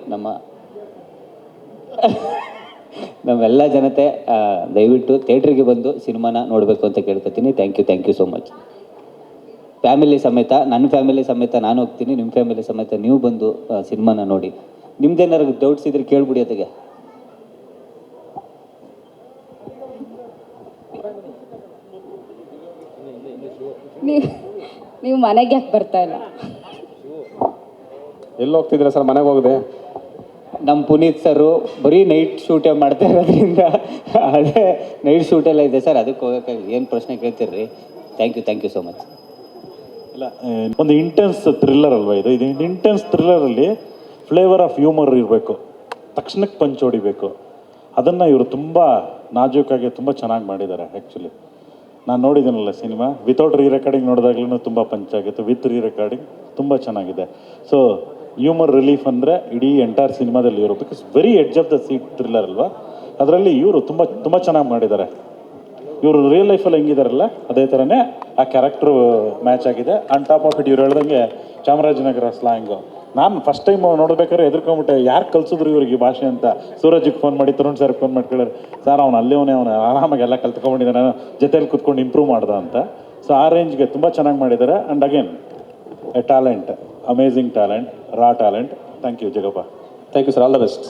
ನಮ್ಮೆಲ್ಲ ಜನತೆ ದಯವಿಟ್ಟು ಥಿಯೇಟ್ರಿಗೆ ಬಂದು ಸಿನಿಮಾನ ನೋಡಬೇಕು ಅಂತ ಕೇಳ್ಕೊತೀನಿ. Thank you so much. Family ಸಮೇತ, ನನ್ನ ಫ್ಯಾಮಿಲಿ ಸಮೇತ ನಾನು ಹೋಗ್ತೀನಿ, ನಿಮ್ಮ ಫ್ಯಾಮಿಲಿ ಸಮೇತ ನೀವು ಬಂದು ಸಿನಿಮಾನ ನೋಡಿ. ನಿಮ್ದೇನಾದ್ರು ಡೌಟ್ಸ್ ಇದ್ರೆ ಕೇಳ್ಬಿಡಿ. ಅದಕ್ಕೆ ನೀವು ಮನೆಗೆ ಯಾಕೆ ಬರ್ತಾ ಇಲ್ಲ? ಎಲ್ಲಿ ಹೋಗ್ತಿದ್ದೀರಾ ಸರ್? ಮನೆಗೆ ಹೋಗದೆ. ನಮ್ಮ ಪುನೀತ್ ಸರು ಬರೀ ನೈಟ್ ಶೂಟೇ ಮಾಡ್ತಾ ಇರೋದ್ರಿಂದ ಅದೇ ನೈಟ್ ಶೂಟೆಲ್ಲ ಇದೆ ಸರ್, ಅದಕ್ಕೆ ಹೋಗೋಕ್ಕಾಗಿ. ಏನು ಪ್ರಶ್ನೆ ಕೇಳ್ತೀರಿ? Thank you so much. ಇಲ್ಲ, ಒಂದು ಇಂಟೆನ್ಸ್ ಥ್ರಿಲ್ಲರ್ ಅಲ್ವಾ ಇದು? ಇಂಟೆನ್ಸ್ ಥ್ರಿಲ್ಲರಲ್ಲಿ ಫ್ಲೇವರ್ ಆಫ್ ಹ್ಯೂಮರ್ ಇರಬೇಕು, ತಕ್ಷಣಕ್ಕೆ ಪಂಚ್ ಹೊಡಿಬೇಕು. ಅದನ್ನು ಇವರು ತುಂಬ ನಾಜೂಕಾಗಿ ತುಂಬ ಚೆನ್ನಾಗಿ ಮಾಡಿದ್ದಾರೆ. ಆ್ಯಕ್ಚುಲಿ ನಾನು ನೋಡಿದ್ದೀನಲ್ಲ ಸಿನಿಮಾ, ವಿತೌಟ್ ರೀ ರೆಕಾರ್ಡಿಂಗ್ ನೋಡಿದಾಗ್ಲೂ ತುಂಬ ಪಂಚ್ ಆಗಿತ್ತು, ವಿತ್ ರೀ ರೆಕಾರ್ಡಿಂಗ್ ತುಂಬ ಚೆನ್ನಾಗಿದೆ. ಸೊ ಹ್ಯೂಮರ್ ರಿಲೀಫ್ ಅಂದರೆ ಇಡೀ ಎಂಟೈರ್ ಸಿನಿಮಾದಲ್ಲಿ ಇವರು, because very edge of the seat thriller ಅಲ್ವಾ, ಅದರಲ್ಲಿ ಇವರು ತುಂಬ ಚೆನ್ನಾಗಿ ಮಾಡಿದ್ದಾರೆ. ಇವರು ರಿಯಲ್ ಲೈಫಲ್ಲಿ ಹೆಂಗಿದಾರಲ್ಲ ಅದೇ ಥರನೇ ಆ ಕ್ಯಾರೆಕ್ಟ್ರು ಮ್ಯಾಚ್ ಆಗಿದೆ. ಆನ್ ಟಾಪ್ ಆಫ್ ಇಟ್ ಇವ್ರು ಹೇಳ್ದಂಗೆ ಚಾಮರಾಜನಗರ ಸ್ಲ್ಯಾಂಗು. ನಾನು ಫಸ್ಟ್ ಟೈಮ್ ನೋಡ್ಬೇಕಾದ್ರೆ ಎದುರ್ಕೊಂಬಿಟ್ಟೆ, ಯಾರು ಕಲ್ಸಿದ್ರು ಇವ್ರಿಗೆ ಈ ಭಾಷೆ ಅಂತ. ಸೂರಜಿಗೆ ಫೋನ್ ಮಾಡಿ, ತರುಣ್ ಸರ್ಗೆ ಫೋನ್ ಮಾಡಿ ಕೇಳಿದ್ರೆ, ಸರ್ ಅವ್ನು ಅವನು ಆರಾಮಾಗಿ ಎಲ್ಲ ಕಲ್ತ್ಕೊಂಡಿದ್ದಾನೆ, ಜೊತೆಲಿ ಕುತ್ಕೊಂಡು ಇಂಪ್ರೂವ್ ಮಾಡ್ದ ಅಂತ. ಸೊ ಆ ರೇಂಜ್ಗೆ ತುಂಬ ಚೆನ್ನಾಗಿ ಮಾಡಿದ್ದಾರೆ. And again a talent, amazing talent, raw talent. Thank you Jagappa. Thank you sir, all the best.